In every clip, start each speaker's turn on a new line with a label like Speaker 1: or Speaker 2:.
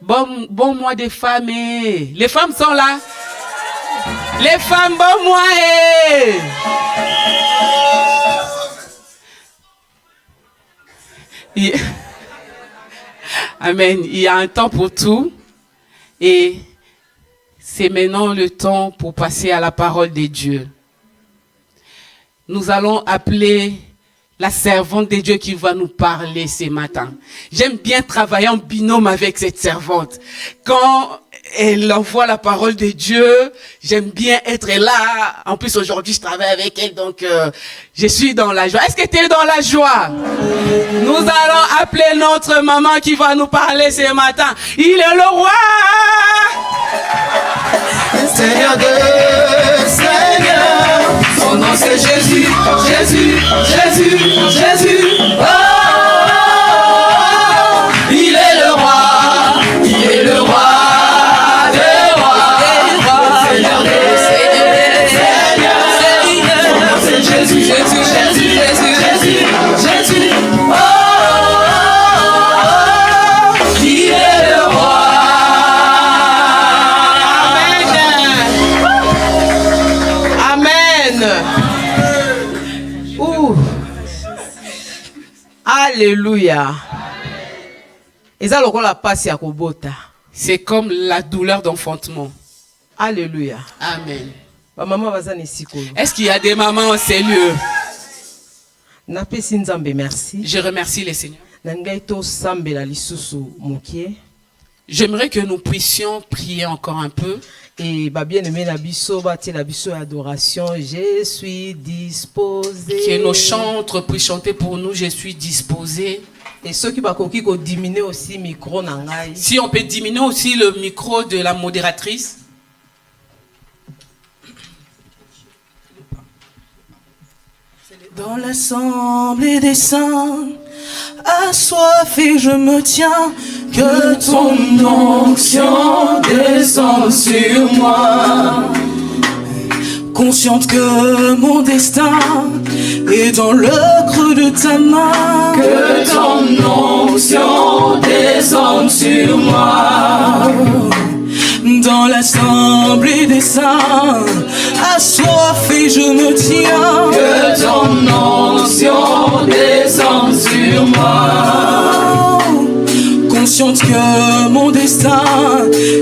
Speaker 1: Bon mois des femmes. Les femmes sont là. Les femmes, bon mois. Amen. Il y a un temps pour tout. Et c'est maintenant le temps pour passer à la parole de Dieu. Nous allons appeler la servante de Dieu qui va nous parler ce matin. J'aime bien travailler en binôme avec cette servante. Quand elle envoie la parole de Dieu, j'aime bien être là. En plus, aujourd'hui, je travaille avec elle, donc je suis dans la joie. Est-ce que tu es dans la joie? Nous allons appeler notre maman qui va nous parler ce matin. Il est le roi!
Speaker 2: Seigneur de Seigneur, son nom c'est Jésus, Jésus, Jésus, Jésus. Oh, il est le roi, il est le roi des rois, Seigneur des Seigneurs, son nom c'est Jésus, Jésus, Jésus, Jésus, Jésus, Jésus. Oh, il est le roi.
Speaker 1: Alléluia. C'est comme la douleur d'enfantement. Alléluia. Amen. Est-ce qu'il y a des mamans en ces lieux? Je remercie les Seigneurs. J'aimerais que nous puissions prier encore un peu.
Speaker 3: Et bien-aimé adoration, je suis disposé.
Speaker 1: Que nos chantres puissent chanter pour nous, je suis disposé.
Speaker 3: Et ceux qui vont diminuer aussi micro nangai.
Speaker 1: Si on peut diminuer aussi le micro de la modératrice.
Speaker 2: Dans l'assemblée des saints, assoiffé je me tiens, que ton onction descende sur moi. Consciente que mon destin est dans le creux de ta main, que ton onction descende sur moi. Dans l'assemblée des saints, assoiffé je me tiens, que ton onction descende sur moi. Consciente que mon destin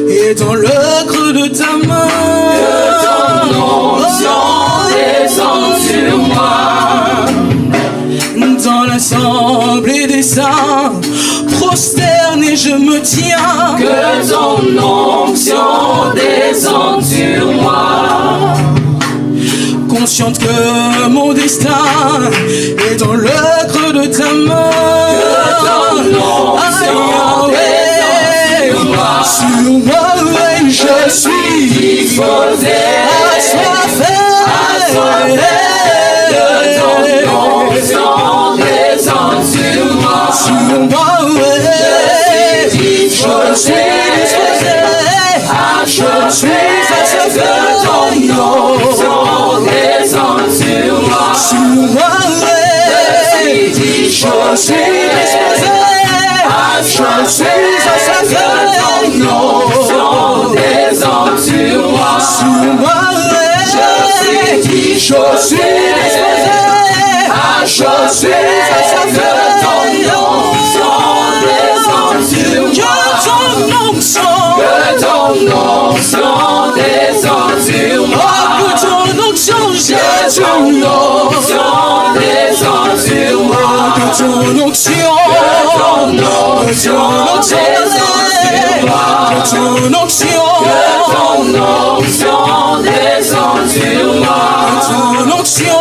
Speaker 2: est dans le creux de ta main, que ton onction descende sur moi. Dans l'assemblée des saints, prosterné je me tiens, que ton onction descende sur moi. Consciente que mon destin est dans le creux de ta main, que ton onction descende sur moi. Sur moi, oui, je suis disposé, assoiffé, que ton onction descende sur moi. Sur moi, oui, je suis disposé, assoiffé, que ton onction descende sur moi. Sur moi, oui, je suis disposé, assoiffé, que ton onction descende sur moi. Sur moi, je suis disposé, assoiffé, que ton onction descende sur moi. Que ton onction descende sur moi. Que ton onction descende sur moi. Que ton onction descende sur moi. Que ton onction descende sur moi. Que ton onction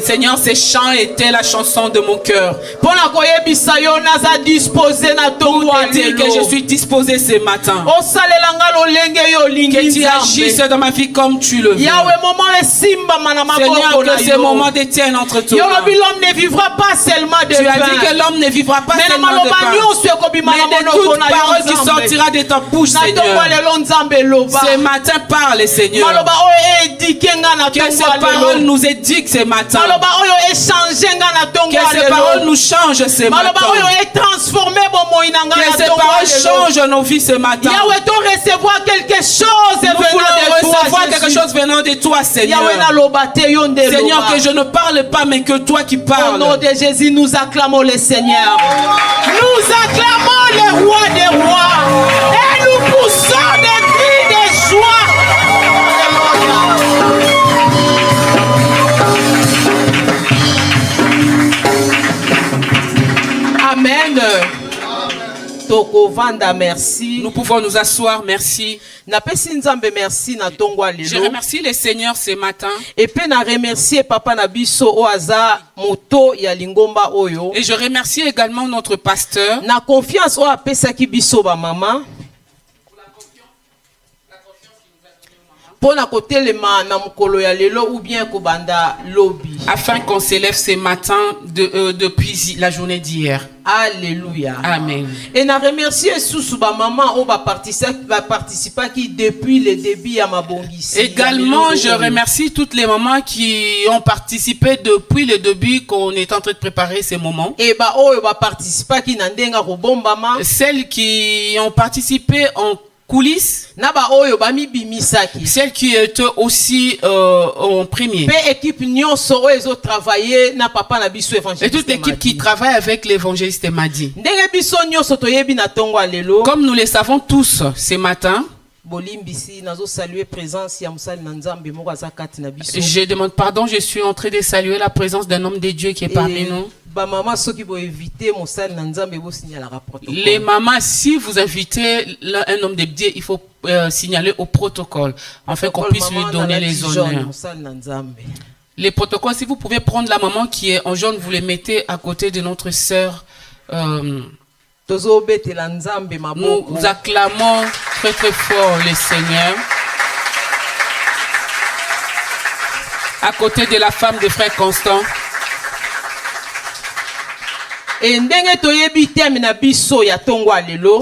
Speaker 1: Seigneur, ces chants étaient la chanson de mon cœur. Pour dire que je suis disposé ce matin. Que tu agisses dans ma vie comme tu le veux. Seigneur, que ce moment te tienne entre toi.
Speaker 3: L'homme ne vivra pas seulement de pain.
Speaker 1: Tu as dit que l'homme ne vivra pas seulement de pain, mais de toute parole qui sortira de ta bouche, Seigneur. Ce matin, parle, Seigneur. Que ces paroles nous éduquent ce matin. Que ces paroles nous changent ce matin. Que ces paroles changent nos vies ce matin.
Speaker 3: Nous voulons recevoir quelque chose venant de toi, Seigneur.
Speaker 1: Seigneur, que je ne parle pas, mais que toi qui parles.
Speaker 3: Au nom de Jésus, nous acclamons le Seigneur. Nous acclamons le roi des rois. Et nous poussons des cris de joie. Amen. Tokovanda, merci.
Speaker 1: Nous pouvons nous asseoir, merci. Je remercie le Seigneur ce matin.
Speaker 3: Et puis na remercier papa Nabiso Oaza moto ya lingomba oyo.
Speaker 1: Et je remercie également notre pasteur.
Speaker 3: Na confiance o apesa ki biso ba mama.
Speaker 1: Afin qu'on s'élève ce matin depuis la journée d'hier.
Speaker 3: Alléluia.
Speaker 1: Amen.
Speaker 3: Et na remercier Sousouba maman on va participer qui depuis le début à ma bongisi.
Speaker 1: Également, je remercie toutes les mamans qui ont participé depuis le début qu'on est en train de préparer ces moments.
Speaker 3: Et bah oh va participer qui nandenga robombama.
Speaker 1: Celles qui ont participé en coulisses, celle qui était aussi en premier, et toute l'équipe qui travaille avec l'évangéliste Madi. Comme nous le savons tous ce matin, je demande pardon, je suis en train de saluer la présence d'un homme de Dieu qui est parmi nous. Les mamans, si vous invitez un homme de Dieu, il faut signaler au protocole, afin qu'on puisse lui donner les honneurs. Les protocoles, si vous pouvez prendre la maman qui est en jaune, vous les mettez à côté de notre sœur. Nous acclamons très très fort le Seigneur. À côté de la femme de frère Constant.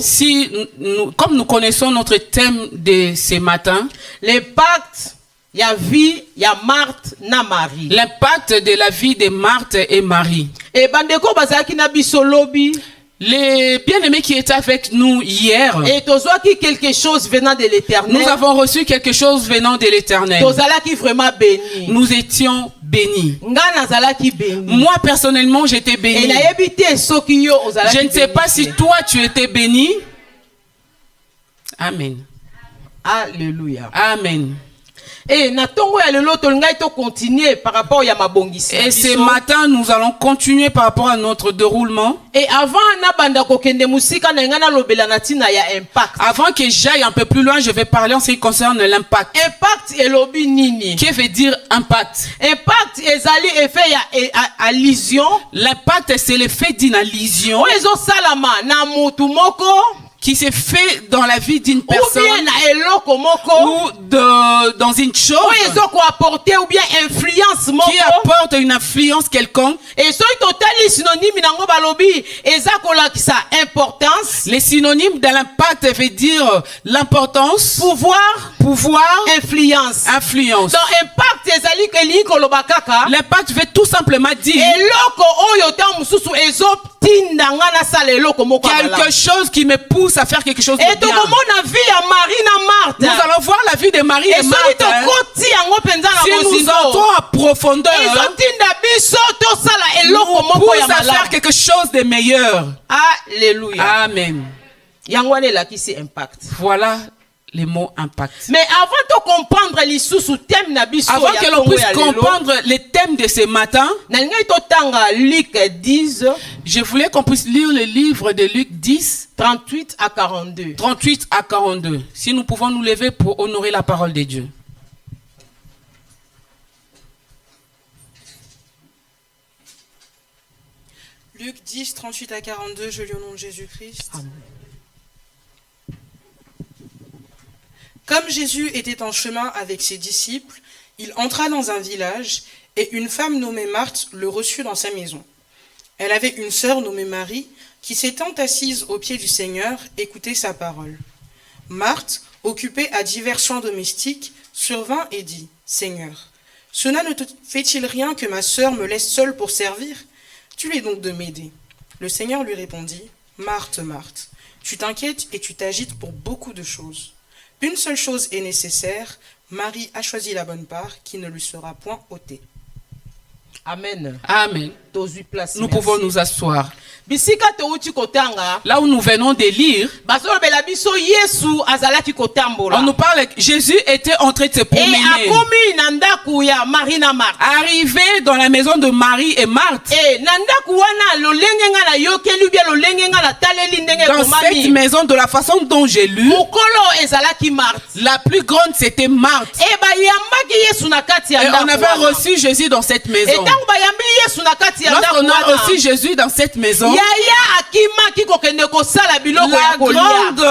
Speaker 1: Si comme nous connaissons notre thème de ce matin,
Speaker 3: l'impact de la vie de Marie.
Speaker 1: L'impact de la vie de Marthe et Marie. Les bien-aimés qui étaient avec nous hier,
Speaker 3: et quelque chose venant de l'Éternel.
Speaker 1: Nous avons reçu quelque chose venant de l'Éternel. Nous étions bénis. Moi personnellement, j'étais béni. Je ne sais pas si toi tu étais béni. Amen.
Speaker 3: Alléluia.
Speaker 1: Amen.
Speaker 3: Et
Speaker 1: ce matin, nous allons continuer par rapport à notre déroulement.
Speaker 3: Et avant
Speaker 1: que j'aille un peu plus loin, je vais parler en ce qui concerne l'impact. Qui veut dire impact? L'impact, c'est l'effet d'une allusion qui s'est fait dans la vie d'une
Speaker 3: ou bien
Speaker 1: personne
Speaker 3: na eloko moko
Speaker 1: ou dans une chose
Speaker 3: oyo ezokoapporte ou bien influence
Speaker 1: qui
Speaker 3: moko
Speaker 1: apporte une influence quelconque.
Speaker 3: et soki totali synonyme nango balobi eza kolakisa importance,
Speaker 1: Les synonymes de l'impact veut dire l'importance, pouvoir,
Speaker 3: influence.
Speaker 1: influence.
Speaker 3: Donc impact ezali elingi koloba kaka
Speaker 1: L'impact veut tout simplement dire
Speaker 3: eloko oyo ta mosusu ezotinda nga nasala eloko moko ya malamu.
Speaker 1: quelque chose qui me pousse à faire quelque chose de
Speaker 3: Et
Speaker 1: bien.
Speaker 3: tokomona vie ya Marie na Marthe.
Speaker 1: Nous allons voir la vie de Marie et
Speaker 3: Et soki
Speaker 1: Marthe. hein.
Speaker 3: tokoti yango mpenza na
Speaker 1: Si nous
Speaker 3: bozindo
Speaker 1: entrons en profondeur,
Speaker 3: ezotinda biso tosala eloko
Speaker 1: nous
Speaker 3: moko ya
Speaker 1: pousse à faire
Speaker 3: malamu.
Speaker 1: quelque chose de meilleur.
Speaker 3: Alléluia.
Speaker 1: Amen.
Speaker 3: Yango wana elakisi impact.
Speaker 1: Voilà les mots impact.
Speaker 3: Mais avant de comprendre lisusu thème na biso
Speaker 1: Avant
Speaker 3: ya
Speaker 1: que l'on
Speaker 3: Congo
Speaker 1: puisse
Speaker 3: ya lelo,
Speaker 1: comprendre les thèmes de ce matin,
Speaker 3: nalingai totanga Luc 10
Speaker 1: je voulais qu'on puisse lire le livre de Luc 10,
Speaker 3: 38 à 42.
Speaker 1: 38 à 42. Si nous pouvons nous lever pour honorer la parole de Dieu.
Speaker 4: Luc 10, 38 à 42, je lis au nom de Jésus-Christ.
Speaker 3: Amen.
Speaker 4: Comme Jésus était en chemin avec ses disciples, il entra dans un village et une femme nommée Marthe le reçut dans sa maison. Elle avait une sœur nommée Marie qui s'étant assise aux pieds du Seigneur écoutait sa parole. Marthe, occupée à divers chants domestiques, survint et dit « Seigneur, cela ne te fait-il rien que ma sœur me laisse seule pour servir ? Tu es donc de m'aider. » Le Seigneur lui répondit « Marthe, Marthe, tu t'inquiètes et tu t'agites pour beaucoup de choses. Une seule chose est nécessaire, Marie a choisi la bonne part qui ne lui sera point ôtée. »
Speaker 3: Amen.
Speaker 1: Amen.
Speaker 3: Tozui place.
Speaker 1: Nous
Speaker 3: Merci.
Speaker 1: pouvons nous asseoir.
Speaker 3: Bisika touti kotanga.
Speaker 1: Là où nous venons de lire,
Speaker 3: Bazolobela biso Yesu azalaki kotambola.
Speaker 1: on nous parle que Jésus était en train de se
Speaker 3: Et
Speaker 1: promener.
Speaker 3: akomi na ndaku ya Marie na Marthe.
Speaker 1: Arrivé dans la maison de Marie et Marthe,
Speaker 3: Et na ndaku wana lolenge nga na yokeli bien lolenge nga na taleli ndenge
Speaker 1: dans cette
Speaker 3: komami.
Speaker 1: maison, de la façon dont j'ai lu,
Speaker 3: Mokolo ezalaki Marthe.
Speaker 1: la plus grande c'était Marthe.
Speaker 3: Et bayambaki Yesu na kati ya
Speaker 1: Et
Speaker 3: ndaku.
Speaker 1: on avait
Speaker 3: wana.
Speaker 1: reçu Jésus dans cette
Speaker 3: Et
Speaker 1: maison.
Speaker 3: tango bayambi Yesu na kati ya ndaku.
Speaker 1: Lorsqu'on a
Speaker 3: wana,
Speaker 1: reçu Jésus dans cette maison,
Speaker 3: Yaya akimaki kokende kosala biloko ya
Speaker 1: la
Speaker 3: kolia.
Speaker 1: grande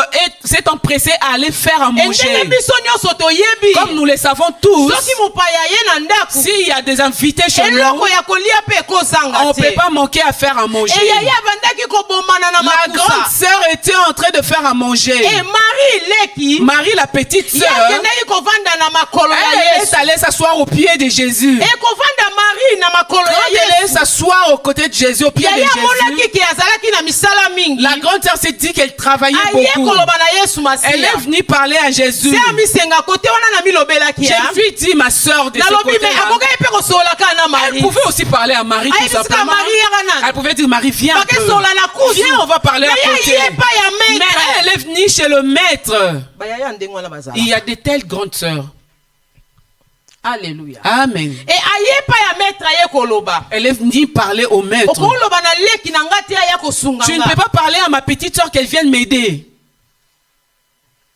Speaker 1: s'est empressée à aller faire à manger.
Speaker 3: Endenge biso nyonso toyebi.
Speaker 1: Comme nous le savons tous,
Speaker 3: Soki mopaya ye na ndaku.
Speaker 1: s'il y a des invités chez nous,
Speaker 3: Eloko ya kolia pe kozanga
Speaker 1: on ne
Speaker 3: te.
Speaker 1: peut pas manquer à faire à manger.
Speaker 3: Et yaya bandaki kobomana na
Speaker 1: La grande
Speaker 3: makusa.
Speaker 1: sœur était en train de faire à manger.
Speaker 3: Et Marie leki.
Speaker 1: Marie, la petite sœur,
Speaker 3: Yakendaki kovanda na makolo ya
Speaker 1: elle
Speaker 3: Yesu.
Speaker 1: est allée s'asseoir au pied de Jésus.
Speaker 3: Et kovanda Marie na makolo
Speaker 1: Quand
Speaker 3: ya
Speaker 1: elle est
Speaker 3: Yesu.
Speaker 1: s'asseoir aux côtés de Jésus, au pied de
Speaker 3: Yaya
Speaker 1: Jésus,
Speaker 3: monaki ki azalaki na misala mingi.
Speaker 1: la grande sœur s'est dit qu'elle travaillait
Speaker 3: Aye
Speaker 1: beaucoup.
Speaker 3: koloba na Yesu
Speaker 1: Elle
Speaker 3: masiya.
Speaker 1: est venue parler à Jésus.
Speaker 3: Se amisenga kote wana na milobelaki ya.
Speaker 1: Je lui dis, ma sœur, de ce
Speaker 3: Nalobi me
Speaker 1: côté-là,
Speaker 3: akokai pe kosolaka na
Speaker 1: elle
Speaker 3: Marie.
Speaker 1: pouvait aussi parler à Marie, tout
Speaker 3: Ayebisika
Speaker 1: simplement.
Speaker 3: Marie yaka nani.
Speaker 1: Elle pouvait dire, Marie, viens un peu.
Speaker 3: Bakesola na kuzu.
Speaker 1: Viens, on va parler à
Speaker 3: Yaya
Speaker 1: côté.
Speaker 3: ye pa ya
Speaker 1: Mais
Speaker 3: maître.
Speaker 1: elle est venue chez le maître.
Speaker 3: Bayaya ndenge wana bazala.
Speaker 1: Il y a de telles grandes sœurs.
Speaker 3: Alléluia.
Speaker 1: Amen.
Speaker 3: Et aye pa ya maître aye koloba.
Speaker 1: Elle est venue parler au maître.
Speaker 3: Okoloba na leki na ngati aya kosunga
Speaker 1: Tu ne
Speaker 3: nga.
Speaker 1: peux pas parler à ma petite sœur qu'elle vienne m'aider.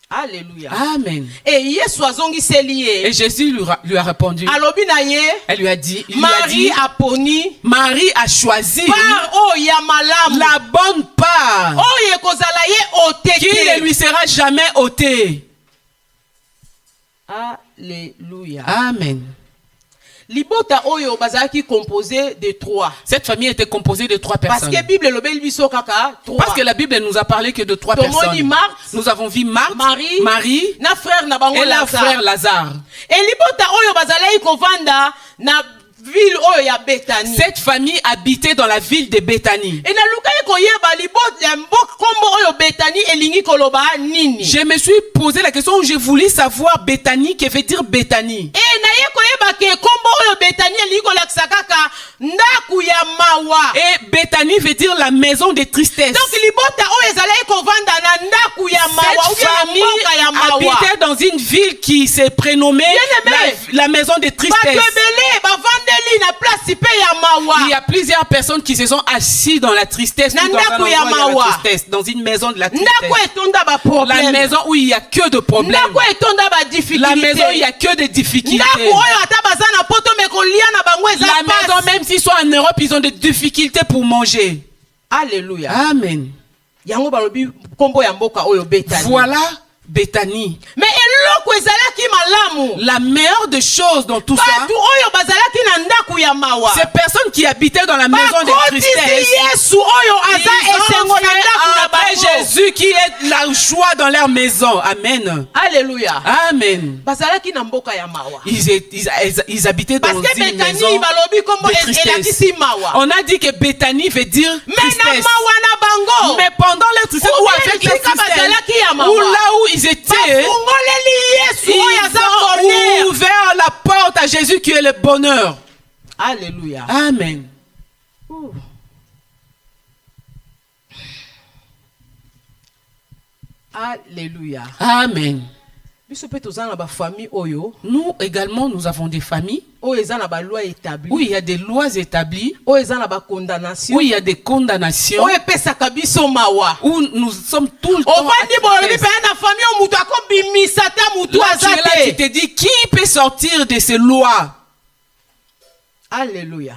Speaker 3: Alléluia.
Speaker 1: Amen.
Speaker 3: Et Yesu azongiseli ye.
Speaker 1: Et Jésus lui a répondu.
Speaker 3: Alobi na ye.
Speaker 1: Elle lui a dit, il lui a
Speaker 3: Marie
Speaker 1: dit,
Speaker 3: aponi
Speaker 1: Marie a choisi
Speaker 3: par o ya malamu.
Speaker 1: la bonne part
Speaker 3: Oye kozala ye
Speaker 1: qui ne
Speaker 3: oteke.
Speaker 1: lui sera jamais ôtée.
Speaker 3: Alléluia.
Speaker 1: Amen.
Speaker 3: Libota oyo bazalaki composé de 3.
Speaker 1: Cette famille était composée de 3
Speaker 3: Parce
Speaker 1: personnes.
Speaker 3: que Bible lobeli biso kaka 3.
Speaker 1: Parce que la Bible ne nous a parlé que de 3
Speaker 3: Tomoni
Speaker 1: personnes.
Speaker 3: Marthe,
Speaker 1: Nous avons vu Marthe,
Speaker 3: Marie,
Speaker 1: Marie
Speaker 3: na frère na bango
Speaker 1: et leur
Speaker 3: Lazare.
Speaker 1: frère Lazare.
Speaker 3: Et libota oyo bazalaki kovanda na ville oyo ya Bethanie.
Speaker 1: Cette famille habitait dans la ville de Béthanie.
Speaker 3: Et na lukai koyeba libota mbok kombo oyo Bethanie elingi koloba nini.
Speaker 1: Je me suis posé la question où j'ai voulu savoir Béthanie, qui veut dire Béthanie.
Speaker 3: Et na ye koyeba ke kombo oyo Bethanie elingi kolakisa kaka ndaku ya mawa.
Speaker 1: Et Béthanie veut dire la maison de tristesse.
Speaker 3: Donc libota oyo ezalaki kovanda na ndaku ya mawa ou
Speaker 1: Cette
Speaker 3: bien na mboka ya mawa.
Speaker 1: famille habitait dans une ville qui s'est prénommée
Speaker 3: Bien-aimé.
Speaker 1: la maison de
Speaker 3: Bato
Speaker 1: tristesse.
Speaker 3: ebele bavandeli na place pe ya mawa.
Speaker 1: Il y a plusieurs personnes qui se sont assises dans la tristesse, ou dans un
Speaker 3: Nandaku ya
Speaker 1: endroit de
Speaker 3: mawa.
Speaker 1: la tristesse, dans une maison de la
Speaker 3: Ndako
Speaker 1: tristesse.
Speaker 3: etonda ba
Speaker 1: La
Speaker 3: problème.
Speaker 1: maison où il n'y a que de problèmes.
Speaker 3: Ndako etonda ba difficulté.
Speaker 1: La maison où il n'y a que de difficultés.
Speaker 3: Ndako oyo ata baza na poto me kolia na bango eza
Speaker 1: La maison,
Speaker 3: passe.
Speaker 1: même s'ils sont en Europe, ils ont des difficultés pour manger.
Speaker 3: Alléluia.
Speaker 1: Amen.
Speaker 3: yango balobi kombo ya mboka oyo Bethanie.
Speaker 1: Voilà Béthanie.
Speaker 3: Mais eloko ezalaki malamu.
Speaker 1: La meilleure des choses dans tout ça,
Speaker 3: Batu oyo bazalaki na ndaku ya mawa.
Speaker 1: ces personnes qui habitaient dans la maison de tristesse,
Speaker 3: Yesu oyo aza esengo na ndaku na
Speaker 1: après
Speaker 3: bango.
Speaker 1: Jésus qui est la joie dans leur maison. Amen.
Speaker 3: Alléluia.
Speaker 1: Amen.
Speaker 3: Bazalaki na mboka ya mawa.
Speaker 1: Ils habitaient dans
Speaker 3: Parce que
Speaker 1: une
Speaker 3: Bethanie
Speaker 1: maison
Speaker 3: balobi kombo
Speaker 1: de tristesse.
Speaker 3: elakisi mawa.
Speaker 1: On a dit que Béthanie veut dire
Speaker 3: Mais na
Speaker 1: tristesse.
Speaker 3: mawa na bango.
Speaker 1: Mais pendant leur tristesse ou avec leur tristesse, ou là où ils étaient,
Speaker 3: Yesu oyo aza
Speaker 1: ils
Speaker 3: bonheur.
Speaker 1: ont ouvert la porte à Jésus qui est le bonheur.
Speaker 3: Alléluia.
Speaker 1: Amen.
Speaker 3: Alléluia.
Speaker 1: Amen.
Speaker 3: Biso pe tozana ba famille oyo.
Speaker 1: Nous également, nous avons des familles
Speaker 3: Oyo ezana ba loi établie.
Speaker 1: où il y a des lois établies,
Speaker 3: Oyo ezana ba condamnation.
Speaker 1: où il y a des condamnations,
Speaker 3: Oyo pesaka biso mawa.
Speaker 1: où nous sommes tout le temps.
Speaker 3: Ovandi bolobi pe na famille o mutu akobimisa ta mutu
Speaker 1: Là, tu es là, tu
Speaker 3: azate.
Speaker 1: te dis, qui peut sortir de ces lois?
Speaker 3: Alléluia.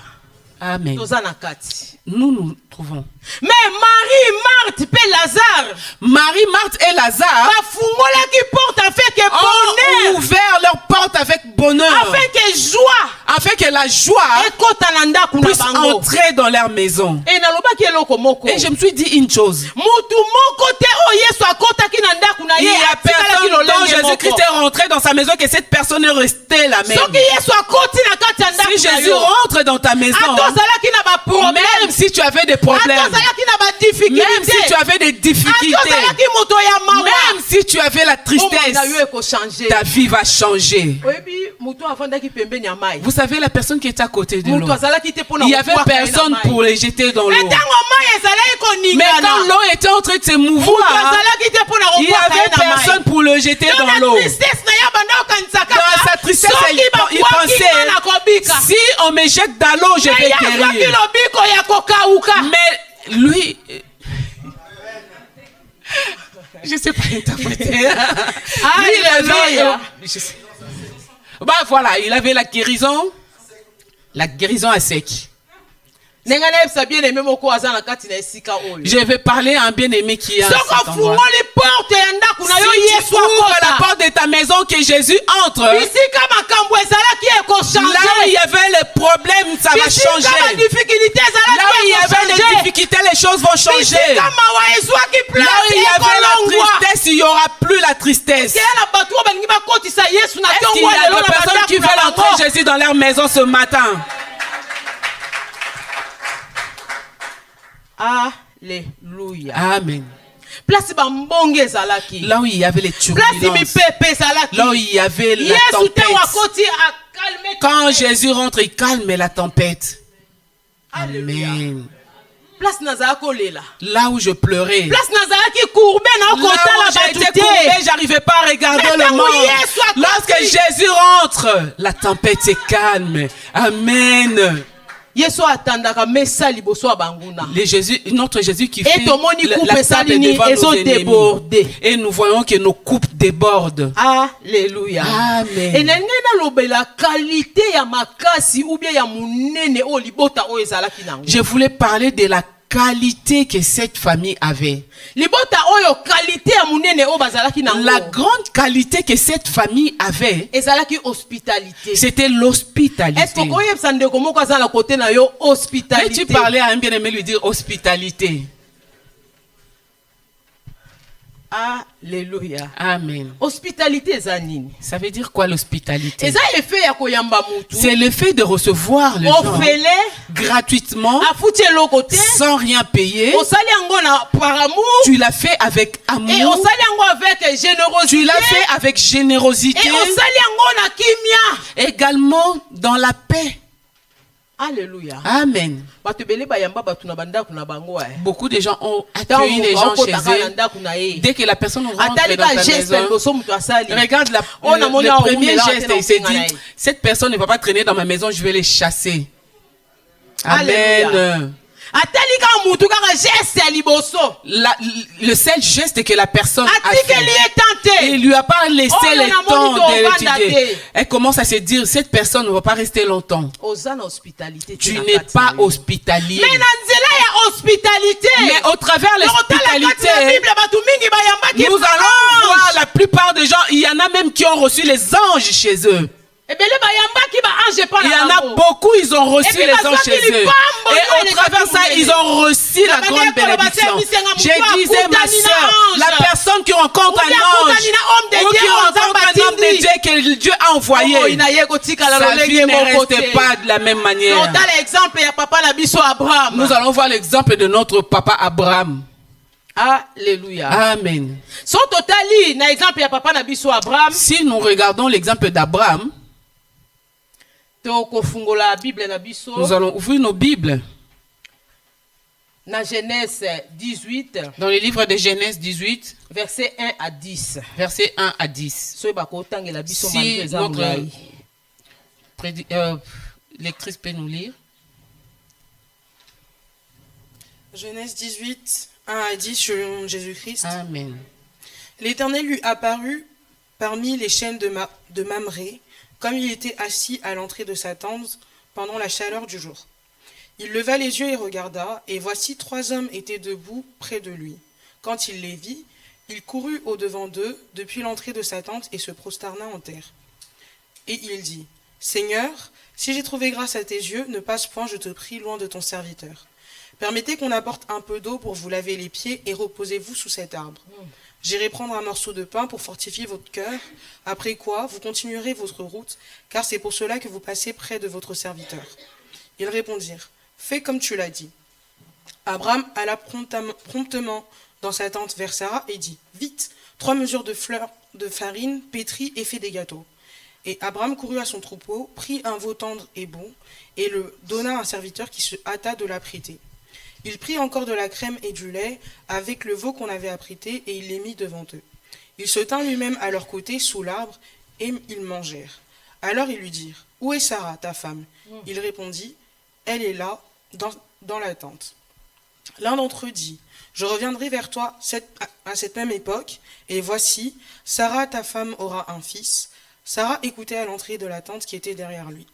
Speaker 1: Amen.
Speaker 3: Tozana kati.
Speaker 1: Nous trouvons.
Speaker 3: Mais Marie, Marthe pe Lazare.
Speaker 1: Marie, Marthe et Lazare
Speaker 3: Bafungolaki porte afin que
Speaker 1: ont
Speaker 3: bonheur.
Speaker 1: ouvert leur porte avec bonheur,
Speaker 3: Afin que joie.
Speaker 1: afin que la joie
Speaker 3: Ekota na ndaku na
Speaker 1: puisse
Speaker 3: bango.
Speaker 1: entrer dans leur maison.
Speaker 3: Et nalobaki eloko moko.
Speaker 1: Et je me suis dit une chose.
Speaker 3: Mutu moko te o Yesu akotaki na ndaku na
Speaker 1: Il
Speaker 3: ye.
Speaker 1: y a personne dont Jésus-Christ est rentré dans sa maison que cette personne est restée la même.
Speaker 3: Soki Yesu akoti na kati ya ndaku
Speaker 1: Si
Speaker 3: na
Speaker 1: Jésus
Speaker 3: yo.
Speaker 1: rentre dans ta maison,
Speaker 3: Atozalaki na ba problème.
Speaker 1: même si tu avais des problèmes,
Speaker 3: Atozalaki na ba difficulté.
Speaker 1: même si tu avais des difficultés,
Speaker 3: Atozalaki moto ya mawa.
Speaker 1: même si tu avais la
Speaker 3: Bomba
Speaker 1: tristesse,
Speaker 3: na yo eko changer.
Speaker 1: ta vie va changer.
Speaker 3: Oyebi mutu avandaki pembeni ya mai.
Speaker 1: Vous savez, la personne qui est à côté de
Speaker 3: Mutu
Speaker 1: l'eau,
Speaker 3: azalaki te pona
Speaker 1: il n'y avait personne pour les jeter dans l'eau.
Speaker 3: Etango mai ezalaki koningana.
Speaker 1: Mais quand l'eau était en train de se
Speaker 3: Mutu
Speaker 1: mouvoir,
Speaker 3: azalaki te pona
Speaker 1: il n'y avait personne pour le jeter dans l'eau. Dans sa tristesse, il pensait, si on me jette dans l'eau, je vais guérir. Mais lui, je ne sais pas interpréter. Lui, il avait, bah voilà, il avait la guérison à sec. Je vais parler à un bien-aimé qui a cet endroit. Si tu ouvres la porte de ta maison que Jésus entre, là où il y avait les problèmes, ça va changer. Là où il y avait les difficultés, les choses vont changer. Là où il y avait la tristesse, il n'y aura plus la tristesse. Est-ce qu'il y a des personnes qui veulent entrer Jésus dans leur maison ce matin?
Speaker 3: Alléluia.
Speaker 1: Amen.
Speaker 3: Place bambonge ezalaki.
Speaker 1: Là où il y avait les
Speaker 3: Place
Speaker 1: turbulences,
Speaker 3: mipepe ezalaki.
Speaker 1: là où il y avait la
Speaker 3: Yesu te
Speaker 1: tempête,
Speaker 3: wakoti akalme.
Speaker 1: quand Jésus rentre, il calme la tempête.
Speaker 3: Alléluia.
Speaker 1: Amen.
Speaker 3: Place nazala kolela.
Speaker 1: Là où je pleurais,
Speaker 3: Place nazalaki courbé na
Speaker 1: là où
Speaker 3: kotala
Speaker 1: j'ai été
Speaker 3: batute.
Speaker 1: courbé, j'arrivais pas à regarder
Speaker 3: Mais
Speaker 1: le
Speaker 3: tant
Speaker 1: monde.
Speaker 3: que Yesu a
Speaker 1: Lorsque
Speaker 3: compris.
Speaker 1: Jésus rentre, la tempête se calme. Amen.
Speaker 3: Yesu atandaka mesa liboso ya banguna.
Speaker 1: Notre Jésus qui fait
Speaker 3: Et tomoni coupe
Speaker 1: la table
Speaker 3: esalini
Speaker 1: devant nos
Speaker 3: ezo
Speaker 1: ennemis.
Speaker 3: déborder.
Speaker 1: Et nous voyons que nos coupes débordent.
Speaker 3: Alléluia.
Speaker 1: Amen.
Speaker 3: Et nengena lobela qualité ya makasi ou bien ya munene o libota o ezalaki nango.
Speaker 1: Je voulais parler de la qualité que cette famille avait.
Speaker 3: Libota oyo qualité ya munene o bazalaki nango.
Speaker 1: La grande qualité que cette famille avait,
Speaker 3: ezalaki hospitalité.
Speaker 1: c'était l'hospitalité.
Speaker 3: Est-ce que koyebisa ndeko moko aza na côté na yo
Speaker 1: Quand
Speaker 3: hospitalité?
Speaker 1: tu parlais à un bien-aimé, lui dire hospitalité.
Speaker 3: Alléluia.
Speaker 1: Amen.
Speaker 3: Hospitalité eza nini?
Speaker 1: Ça veut dire quoi l'hospitalité?
Speaker 3: Eza effet ya koyamba mutu.
Speaker 1: C'est le fait de recevoir les gens
Speaker 3: Ofele
Speaker 1: gratuitement,
Speaker 3: afuti eloko te.
Speaker 1: sans rien payer.
Speaker 3: Osali yango na par amour.
Speaker 1: Tu l'as fait avec
Speaker 3: Et
Speaker 1: amour.
Speaker 3: osali yango avec générosité.
Speaker 1: Tu l'as fait avec générosité.
Speaker 3: Et osali yango na kimia.
Speaker 1: Également dans la paix.
Speaker 3: Alléluia.
Speaker 1: Amen.
Speaker 3: Bato bele bayamba batu na bandaku na bango eh.
Speaker 1: Beaucoup de gens ont accueilli les gens chez eux. Dès que la personne rentre dans ta maison, regarde le premier geste et il s'est dit, cette personne ne va pas traîner dans ma maison, je vais les chasser. Amen. Le seul geste que la personne a fait, il lui a pas laissé le temps d'étudier. Elle commence à se dire, cette personne ne va pas rester longtemps. Tu n'es pas hospitalier.
Speaker 3: l'hospitalité.
Speaker 1: Mais au travers
Speaker 3: Dans la
Speaker 1: l'hospitalité,
Speaker 3: Bible, batu mingi bayambaki
Speaker 1: nous
Speaker 3: ba
Speaker 1: allons
Speaker 3: ange.
Speaker 1: voir la plupart des gens, il y en a même qui ont reçu les anges chez eux.
Speaker 3: Ebele bayambaki ba ange pa
Speaker 1: Il y
Speaker 3: na
Speaker 1: en a
Speaker 3: bango.
Speaker 1: beaucoup, ils ont reçu
Speaker 3: Et puis,
Speaker 1: les
Speaker 3: parce
Speaker 1: anges
Speaker 3: que
Speaker 1: chez eux.
Speaker 3: les femmes,
Speaker 1: Et
Speaker 3: les
Speaker 1: au travers de ça,
Speaker 3: femmes,
Speaker 1: ils ont reçu la
Speaker 3: La
Speaker 1: grande
Speaker 3: manière qu'on va
Speaker 1: bénédiction.
Speaker 3: faire,
Speaker 1: Je
Speaker 3: c'est un
Speaker 1: disais, ma
Speaker 3: moutoir,
Speaker 1: soeur,
Speaker 3: ange.
Speaker 1: la personne qui rencontre
Speaker 3: Ou bien
Speaker 1: un ange,
Speaker 3: Koutanina, homme de
Speaker 1: ou
Speaker 3: Dieu,
Speaker 1: qui rencontre un homme de
Speaker 3: Nzamba
Speaker 1: Dieu que Dieu a envoyé,
Speaker 3: Oh, inaye kotika la
Speaker 1: sa
Speaker 3: lolenge
Speaker 1: vie ne
Speaker 3: mon
Speaker 1: reste
Speaker 3: côté.
Speaker 1: pas de la même manière.
Speaker 3: Donc, dans l'exemple, il y a papa la biso Abraham.
Speaker 1: Nous allons voir l'exemple de notre papa Abraham.
Speaker 3: Alléluia.
Speaker 1: Amen.
Speaker 3: Son totali, na exemple, il y a papa na biso Abraham.
Speaker 1: Si nous regardons l'exemple d'Abraham,
Speaker 3: Toko fungola la Bible na biso.
Speaker 1: nous allons ouvrir nos Bibles
Speaker 3: Na Genèse 18,
Speaker 1: dans le livre de Genèse 18,
Speaker 3: verset 1 à 10.
Speaker 1: versets 1 à 10.
Speaker 3: Soy bako tangela biso
Speaker 1: Si
Speaker 3: malgré za
Speaker 1: notre
Speaker 3: mulai.
Speaker 1: lectrice peut nous lire.
Speaker 4: Genèse 18, 1 à 10, selon Jésus-Christ.
Speaker 1: Amen.
Speaker 4: L'Éternel lui apparut parmi les chaînes de Mamré, comme il était assis à l'entrée de sa tente pendant la chaleur du jour. Il leva les yeux et regarda, et voici 3 hommes étaient debout près de lui. Quand il les vit, il courut au-devant d'eux depuis l'entrée de sa tente et se prosterna en terre. Et il dit, « Seigneur, si j'ai trouvé grâce à tes yeux, ne passe point, je te prie, loin de ton serviteur. Permettez qu'on apporte un peu d'eau pour vous laver les pieds et reposez-vous sous cet arbre. J'irai prendre un morceau de pain pour fortifier votre cœur, après quoi vous continuerez votre route, car c'est pour cela que vous passez près de votre serviteur. » Ils répondirent, « Fais comme tu l'as dit. » Abraham alla promptement dans sa tente vers Sarah et dit, « Vite, 3 mesures de fleurs de farine, pétris et fais des gâteaux. » Et Abraham courut à son troupeau, prit un veau tendre et bon, et le donna à un serviteur qui se hâta de l'apprêter. Il prit encore de la crème et du lait avec le veau qu'on avait apprêté et il les mit devant eux. Il se tint lui-même à leur côté sous l'arbre et ils mangèrent. Alors ils lui dirent, « Où est Sarah, ta femme ?» Il répondit, « Elle est là, dans la tente. » L'un d'entre eux dit, « Je reviendrai vers toi à cette même époque, et voici, Sarah, ta femme, aura un fils. » Sarah écoutait à l'entrée de la tente qui était derrière lui.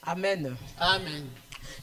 Speaker 3: Amen.
Speaker 1: Amen.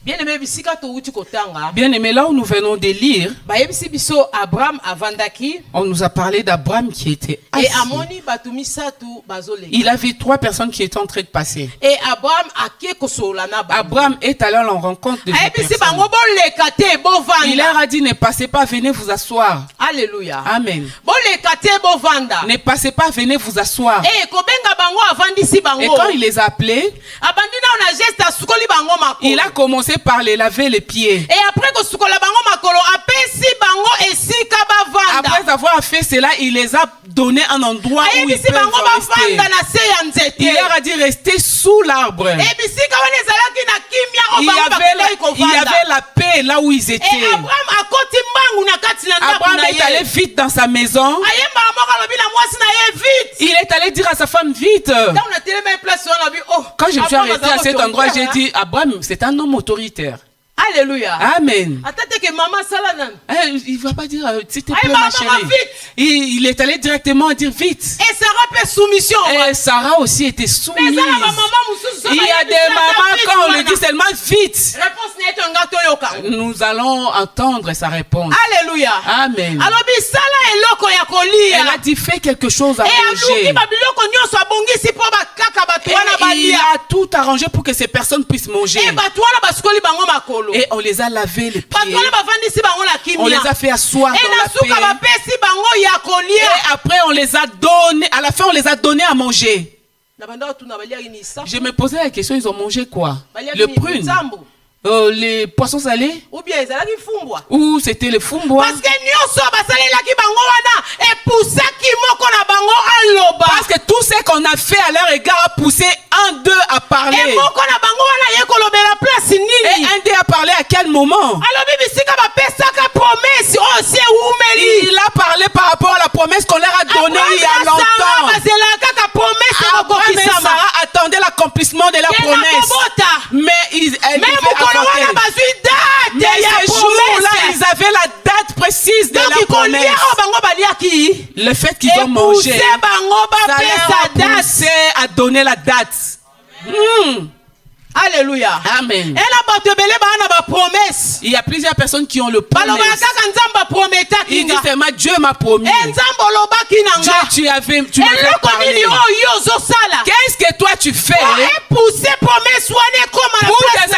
Speaker 3: Bien-aimé, bisika to uti kotanga.
Speaker 1: Bien-aimé, là où nous venons de lire,
Speaker 3: Bayebisi biso Abraham avandaki.
Speaker 1: on nous a parlé d'Abraham qui était
Speaker 3: Et
Speaker 1: assis.
Speaker 3: amoni batumisatu bazole.
Speaker 1: Il avait 3 personnes qui étaient en train de passer.
Speaker 3: Et Abraham ake kosola na ba.
Speaker 1: Abraham est allé à la rencontre de ces
Speaker 3: Ayebisi
Speaker 1: personnes.
Speaker 3: bango boleka te bovanda.
Speaker 1: Il leur a dit, ne passez pas, venez vous asseoir.
Speaker 3: Alléluia.
Speaker 1: Amen.
Speaker 3: Boleka te bovanda.
Speaker 1: Ne passez pas, venez vous asseoir.
Speaker 3: Eh kobenga bango avandisi bango.
Speaker 1: Et quand il les a appelés,
Speaker 3: Abandina on a geste asukoli bango makolo.
Speaker 1: il a commencé par les laver les pieds.
Speaker 3: Et après kosukola bango makolo apesi bango esika bavanda.
Speaker 1: Après avoir fait cela, il les a donné un endroit où ils
Speaker 3: Ayebisi
Speaker 1: peuvent
Speaker 3: bango
Speaker 1: rester.
Speaker 3: bavanda na se ya nzete.
Speaker 1: Il leur a dit, restez sous l'arbre.
Speaker 3: Et bisika wana ezalaki na kimia
Speaker 1: Il y
Speaker 3: o bango
Speaker 1: avait
Speaker 3: kovanda.
Speaker 1: la paix là où ils
Speaker 3: Et
Speaker 1: étaient.
Speaker 3: Abraham akoti mbangu na kati na ndako
Speaker 1: Abraham
Speaker 3: na
Speaker 1: est allé
Speaker 3: ye.
Speaker 1: vite dans sa maison.
Speaker 3: Ayembaka moko alobi na mwasi na ye vite.
Speaker 1: Il est allé dire à sa femme, vite.
Speaker 3: Ntango na telema ye place wana alobi oh.
Speaker 1: Quand je me suis
Speaker 3: Abraham
Speaker 1: arrêté à
Speaker 3: aza
Speaker 1: cet endroit, j'ai
Speaker 3: autoritaire,
Speaker 1: dit, Abraham, c'est un homme autoritaire.
Speaker 3: Alléluia.
Speaker 1: Amen.
Speaker 3: Ata te ke mama sala nani.
Speaker 1: Il ne va pas dire, s'il te
Speaker 3: Aïe,
Speaker 1: plaît,
Speaker 3: maman,
Speaker 1: ma chérie.
Speaker 3: vite.
Speaker 1: Il est allé directement dire, vite.
Speaker 3: Et Sarah fait soumission.
Speaker 1: Et Sarah aussi était
Speaker 3: Mais
Speaker 1: soumise.
Speaker 3: ça la maman mususu.
Speaker 1: Il y a des mamans, quand on le dit seulement vite,
Speaker 3: Réponse n'est un gâteau yoka.
Speaker 1: nous allons entendre sa réponse.
Speaker 3: Alléluia.
Speaker 1: Amen.
Speaker 3: Alobi sala eloko ya
Speaker 1: Elle a
Speaker 3: kolia.
Speaker 1: dit, fais quelque chose à
Speaker 3: Et aluki
Speaker 1: manger.
Speaker 3: babiloko nyonso abongisi po bakaka bato
Speaker 1: Et
Speaker 3: wana
Speaker 1: il
Speaker 3: balia.
Speaker 1: a tout arrangé pour que ces personnes puissent manger.
Speaker 3: Et bato wana basukoli bango makolo.
Speaker 1: Et on les a lavé les
Speaker 3: Bato
Speaker 1: pieds.
Speaker 3: wana bavandisi bango na kimia.
Speaker 1: On les a fait asseoir
Speaker 3: Et
Speaker 1: dans
Speaker 3: na
Speaker 1: la
Speaker 3: suka
Speaker 1: paix.
Speaker 3: bapesi bango ya kolia.
Speaker 1: Et après, on les a donnés, à la fin, on les a donnés à manger.
Speaker 3: Na banda tuna baliaki ni sa.
Speaker 1: Je me posais la question, ils ont mangé quoi?
Speaker 3: Baliaki
Speaker 1: Le
Speaker 3: ni
Speaker 1: prune,
Speaker 3: nzambo.
Speaker 1: les poissons salés,
Speaker 3: Ou bien ezalaki fumbwa.
Speaker 1: ou c'était le fumbois?
Speaker 3: Parce que nyonso basalelaki bango wana epusaki moko na bango aloba.
Speaker 1: Parce que tout ce qu'on a fait à leur égard a poussé un d'eux à parler.
Speaker 3: Et moko na bango wana ye kolobela place
Speaker 1: Et
Speaker 3: nini.
Speaker 1: un d'eux a parlé à quel moment?
Speaker 3: Alobi bisika bapesaka promesse oyo se umeli.
Speaker 1: Il a parlé par rapport à la promesse qu'on leur a donnée il y a
Speaker 3: Abraham na Sarah
Speaker 1: longtemps.
Speaker 3: bazelaka kaka promesse
Speaker 1: Abraham et
Speaker 3: ekokisama.
Speaker 1: Sarah attendaient l'accomplissement de la
Speaker 3: Ye na
Speaker 1: promesse.
Speaker 3: kobota.
Speaker 1: Mais elle
Speaker 3: Mais
Speaker 1: devait
Speaker 3: mokolo wana
Speaker 1: apporter.
Speaker 3: bazwi
Speaker 1: Mais
Speaker 3: date ya
Speaker 1: ce jour-là,
Speaker 3: promesse.
Speaker 1: ils avaient la date précise de
Speaker 3: Donc
Speaker 1: la
Speaker 3: kolia
Speaker 1: promesse.
Speaker 3: oyo bango baliaki.
Speaker 1: Le fait qu'ils ont mangé,
Speaker 3: Epousse bango
Speaker 1: ça leur
Speaker 3: bapesa
Speaker 1: a
Speaker 3: date.
Speaker 1: poussé à donner la date.
Speaker 3: Alléluia.
Speaker 1: Amen.
Speaker 3: Et la bato ebele bana ba promesse.
Speaker 1: Il y a plusieurs personnes qui ont le promesse. Il dit seulement Dieu m'a promis. Dieu, tu m'avais parlé. Qu'est-ce que toi tu fais pour que ça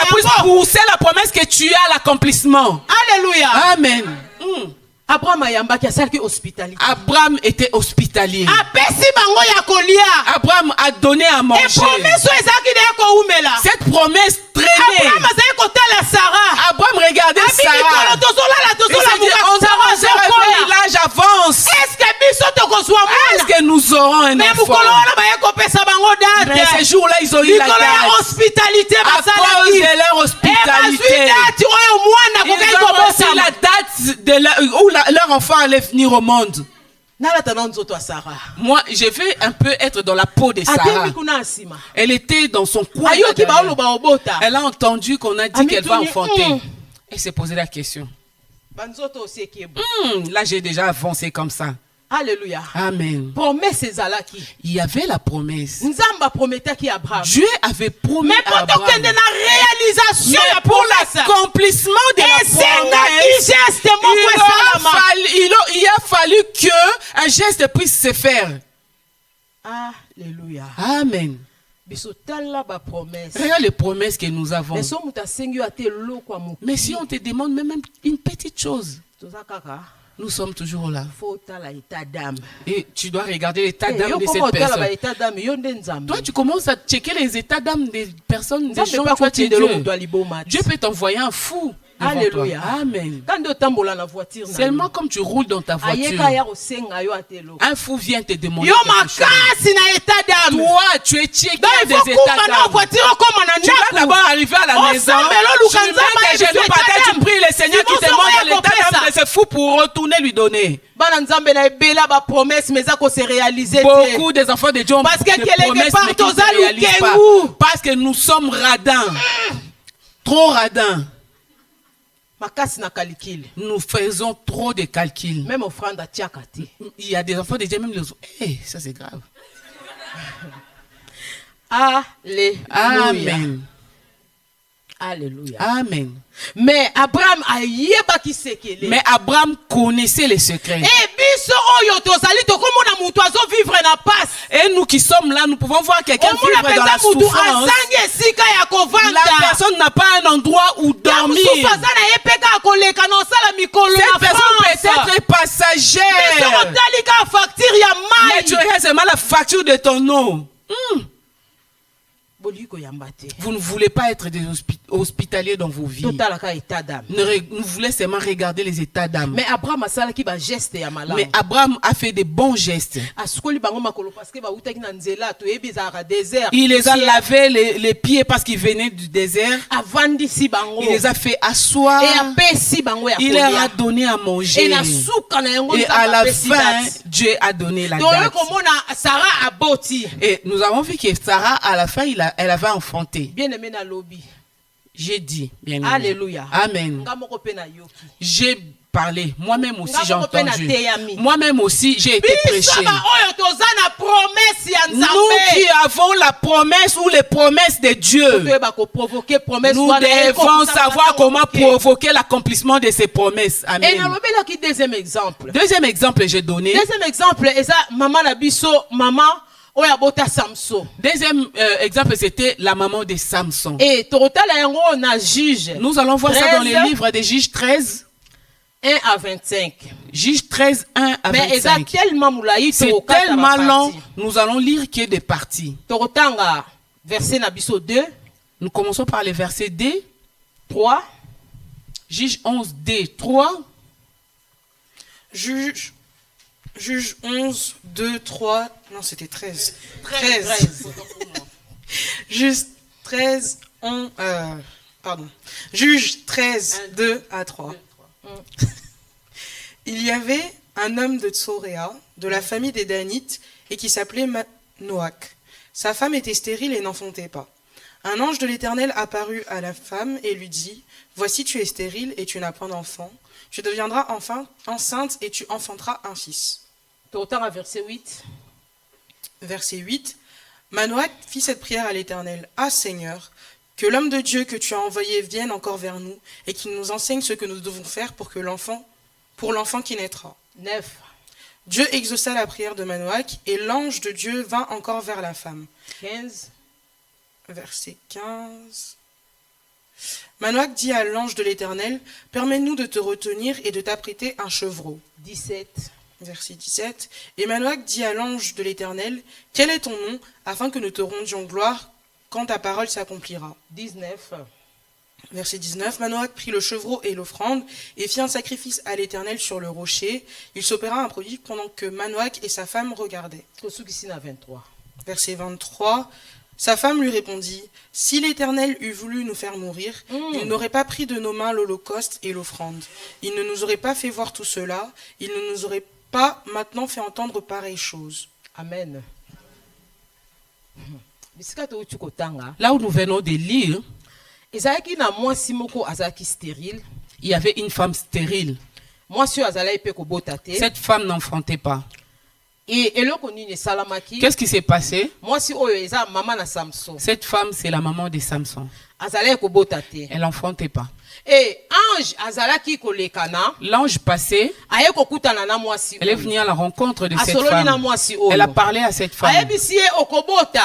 Speaker 1: puisse pousser la promesse que tu as à l'accomplissement?
Speaker 3: Alléluia.
Speaker 1: Amen. Abraham était hospitalier. Abraham a donné à manger. Cette promesse traînait. Abraham regardait Sarah. Il s'est dit, l'âge avance. Est-ce que nous aurons un enfant? Mais ce jour-là, ils ont eu la date. À cause de leur hospitalité. Ils ont reçu la date où leur enfant allait venir au monde. Moi, je vais un peu être dans la peau de Sarah. Elle était dans son coin. Elle a entendu qu'on a dit qu'elle va enfanter. Elle s'est posé la question. Là, j'ai déjà avancé comme ça.
Speaker 3: Alléluia.
Speaker 1: Amen. Il y avait la promesse. Dieu avait promis à Abraham. Mais pour l'accomplissement de la promesse, il a fallu qu'un geste puisse se faire.
Speaker 3: Alléluia.
Speaker 1: Amen. Regarde les promesses que nous avons. Mais si on te demande même une petite chose, nous sommes toujours là. Et tu dois regarder l'état d'âme de cette personne. Toi, tu commences à checker les états d'âme des personnes, des gens. Toi, tu es Dieu. Dieu peut t'envoyer un fou. Alléluia. Amen. Seulement comme tu roules dans ta voiture, un fou vient te demander quelque chose. Toi, tu es checké des états d'âme. Tu vas d'abord arriver à la maison, tu mets tes genoux par terre, tu pries le Seigneur qui te montre l'état d'âme de ce fou pour retourner lui donner. Beaucoup des enfants de Dieu ont des promesses mais qui ne se réalisent pas. Parce que nous sommes radins. Trop radins. Nous faisons trop de calculs.
Speaker 3: Même offrande à Tchakati.
Speaker 1: Il y a des enfants de Dieu, même les autres. Ça c'est grave.
Speaker 3: Alléluia.
Speaker 1: Amen.
Speaker 3: Alléluia.
Speaker 1: Amen.
Speaker 3: Mais Abraham
Speaker 1: connaissait les secrets. Et nous qui sommes là, nous pouvons voir quelqu'un vivre dans la souffrance. La personne n'a pas un endroit où dormir. Cette personne peut être passagère. Mais tu regardes seulement la facture de ton eau. Vous ne voulez pas être des hospitaliers dans vos vies. Vous voulez seulement regarder les états d'âme.
Speaker 3: Mais Abraham
Speaker 1: a fait des bons gestes. Il les a lavé les pieds parce qu'ils venaient du désert. Il les a fait asseoir. Il leur a donné à manger. Et à la fin, Dieu a donné la date. Et nous avons vu que Sarah, à la fin, elle avait enfanté.
Speaker 3: Bien-aimé na lobby.
Speaker 1: J'ai dit, bien aimé.
Speaker 3: Alléluia.
Speaker 1: Amen. J'ai parlé. Moi-même aussi, j'ai entendu. Moi-même aussi, j'ai été prêché. Nous qui avons la promesse ou les promesses de Dieu, nous devons savoir comment provoquer l'accomplissement de ces promesses. Amen.
Speaker 3: Deuxième exemple.
Speaker 1: Deuxième exemple, j'ai donné.
Speaker 3: Deuxième exemple, et ça, maman Nabiso, maman.
Speaker 1: Deuxième exemple, c'était la maman de Samson.
Speaker 3: Et
Speaker 1: nous allons voir ça dans les livres des Juges 13.
Speaker 3: 1 à 25.
Speaker 1: Juges 13, 1 à 25.
Speaker 3: Mais c'est tellement
Speaker 1: long, nous allons lire que des parties.
Speaker 3: Verset Nabiso 2.
Speaker 1: Nous commençons par les versets D.
Speaker 3: 3.
Speaker 1: Juge 11, D, 3.
Speaker 4: Juge 11, 2, 3. Non, c'était 13. 13. Juge 13, 11. Pardon. Juge 13, 2 à 3. Il y avait un homme de Tsoréa, de la famille des Danites, et qui s'appelait Noach. Sa femme était stérile et n'enfantait pas. Un ange de l'Éternel apparut à la femme et lui dit : Voici, tu es stérile et tu n'as point d'enfant. Tu deviendras enfin enceinte et tu enfanteras un fils.
Speaker 3: Verset 8.
Speaker 4: Verset 8. Manoach fit cette prière à l'Éternel : Ah Seigneur, Que l'homme de Dieu que tu as envoyé vienne encore vers nous et qu'il nous enseigne ce que nous devons faire pour l'enfant qui naîtra.
Speaker 3: 9.
Speaker 4: Dieu exauça la prière de Manoach et l'ange de Dieu vint encore vers la femme.
Speaker 3: 15.
Speaker 4: Verset 15. Manoach dit à l'ange de l'Éternel, « Permets-nous de te retenir et de t'apprêter un chevreau. »
Speaker 3: 17.
Speaker 4: Verset 17. Et Manoach dit à l'ange de l'Éternel, « Quel est ton nom, afin que nous te rendions gloire quand ta parole s'accomplira. »
Speaker 3: 19.
Speaker 4: Verset 19. Manoach prit le chevreau et l'offrande et fit un sacrifice à l'Éternel sur le rocher. Il s'opéra un prodige pendant que Manoach et sa femme regardaient.
Speaker 3: 23.
Speaker 4: Verset 23. Sa femme lui répondit, « Si l'Éternel eût voulu nous faire mourir, il n'aurait pas pris de nos mains l'holocauste et l'offrande. Il ne nous aurait pas fait voir tout cela. Il ne nous aurait pas maintenant fait entendre pareille chose. »
Speaker 3: Amen.
Speaker 1: Là où nous venons de lire,
Speaker 3: il
Speaker 1: y avait une femme stérile. Cette femme n'enfantait pas. Qu'est-ce qui s'est passé? Cette femme, c'est la maman de Samson. Elle n'enfantait pas.
Speaker 3: Et
Speaker 1: l'ange passé, elle est venue à la rencontre de cette femme. Elle a parlé à cette femme.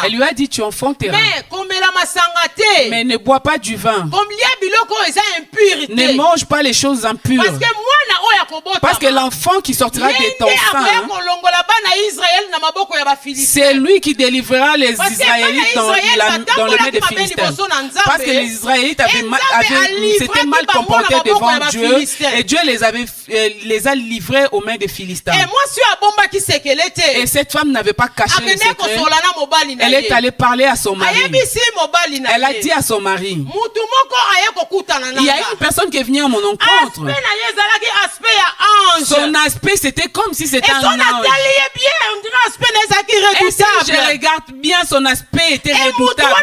Speaker 1: Elle lui a dit, tu enfanteras. Mais ne bois pas du vin. Ne mange pas les choses impures. Parce que l'enfant qui sortira de ton sein, c'est lui qui délivrera les Israélites dans le main des Philistins. Parce que les Israélites s'étaient mal comportés devant Dieu et Dieu les a livrés aux mains des Philistins. Et cette femme n'avait pas caché le secret. Elle est allée parler à son mari. Elle a dit à son mari, il y a une personne qui est venue à mon encontre. Son aspect, c'était comme si c'était un ange. Et si je regarde bien, son aspect était redoutable.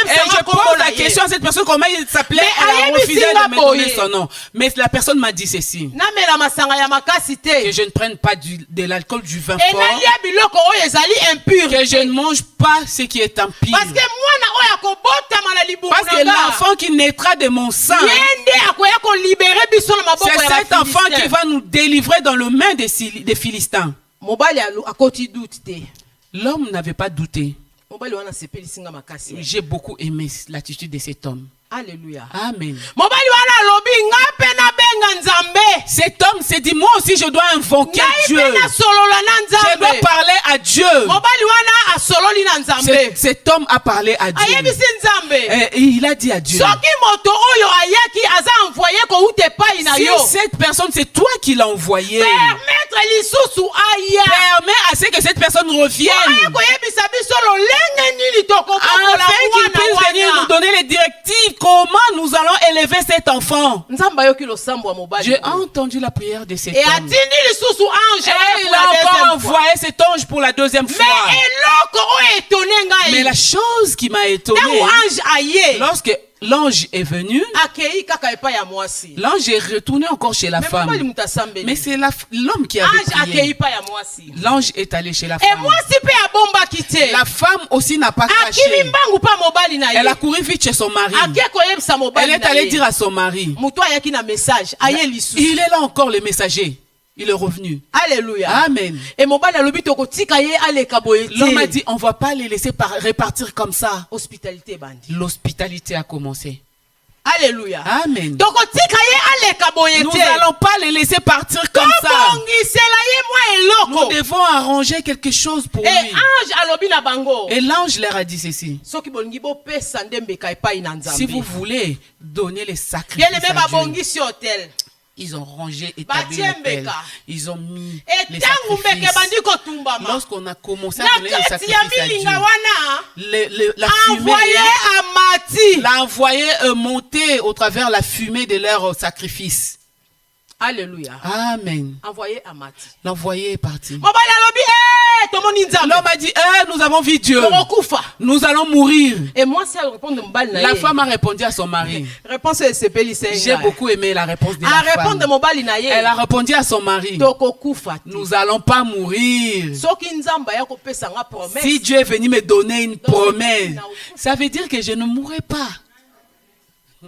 Speaker 1: Et je pose la question à cette personne, comment il s'appelait? Elle a refusé de me donner son nom. Mais la personne m'a dit ceci, que je ne prenne pas de l'alcool, du vin fort, que je ne mange pas ce qui est impur. Parce que l'enfant qui naîtra de mon sang, c'est cet enfant qui va nous délivrer dans le main des Philistins. L'homme n'avait pas douté. J'ai beaucoup aimé l'attitude de cet homme.
Speaker 3: Alléluia.
Speaker 1: Amen. Cet homme s'est dit, moi aussi je dois invoquer Dieu. Je dois parler à Dieu. Cet homme a parlé à Dieu. Et il a dit à Dieu, si cette personne, c'est toi qui l'as envoyé, permets à ce que cette personne revienne, afin qu'il puisse venir nous donner les directives. Comment nous allons élever cet enfant? J'ai entendu la prière de cet homme. Et il a encore envoyé cet ange pour la deuxième fois. Mais la chose qui m'a étonné, lorsque l'ange est venu, l'ange est retourné encore chez la femme. Mais c'est l'homme qui avait prié. L'ange est allé chez la femme. La femme aussi n'a pas caché. Elle a couru vite chez son mari. Elle est allée dire à son mari. Il est là encore, le messager. Il est revenu.
Speaker 3: Alléluia.
Speaker 1: Amen. L'homme a dit, on ne va pas les laisser repartir comme ça. L'hospitalité a commencé.
Speaker 3: Alléluia.
Speaker 1: Amen.
Speaker 3: Nous
Speaker 1: n'allons pas les laisser partir comme ça. Nous devons arranger quelque chose pour lui. Et l'ange leur a dit ceci. Si vous voulez donner les sacrifices à Dieu, ils ont rangé, établi l'autel. Ils ont mis les sacrifices. Lorsqu'on a commencé à donner les sacrifices à Dieu, la fumée l'a envoyé monter au travers la fumée de leur sacrifice.
Speaker 3: Alléluia.
Speaker 1: Amen.
Speaker 3: Envoyé à Mati.
Speaker 1: L'envoyé est parti. L'homme a dit, nous avons vu Dieu.
Speaker 3: tokokufa.
Speaker 1: Nous allons mourir.
Speaker 3: Et moi, si elle répond de mobile,
Speaker 1: La femme a répondu à son mari.
Speaker 3: réponse est sepeli c'est.
Speaker 1: J'ai beaucoup aimé la réponse de la
Speaker 3: Elle répond de
Speaker 1: femme.
Speaker 3: mobile na
Speaker 1: Elle a répondu à son mari.
Speaker 3: tokokufa.
Speaker 1: Nous n'allons pas mourir.
Speaker 3: Soki nzamba ya kopesa nga promesse.
Speaker 1: Si Dieu est venu me donner une promesse, ça veut dire que je ne mourrai pas.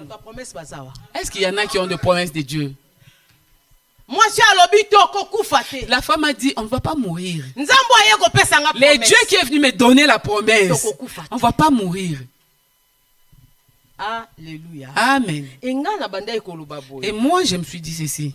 Speaker 3: Ta promesse bazawa.
Speaker 1: Est-ce qu'il y en a qui ont des promesses de Dieu?
Speaker 3: Moi, si alobi tokokufa te.
Speaker 1: La femme a dit, on ne va pas mourir.
Speaker 3: Nzambo ya kopesa nga
Speaker 1: Le
Speaker 3: promesse.
Speaker 1: Dieu qui est venu me donner la promesse, on ne va pas mourir.
Speaker 3: Alléluia.
Speaker 1: Amen.
Speaker 3: Enga na banda ekoloba boye.
Speaker 1: Et moi, je me suis dit ceci.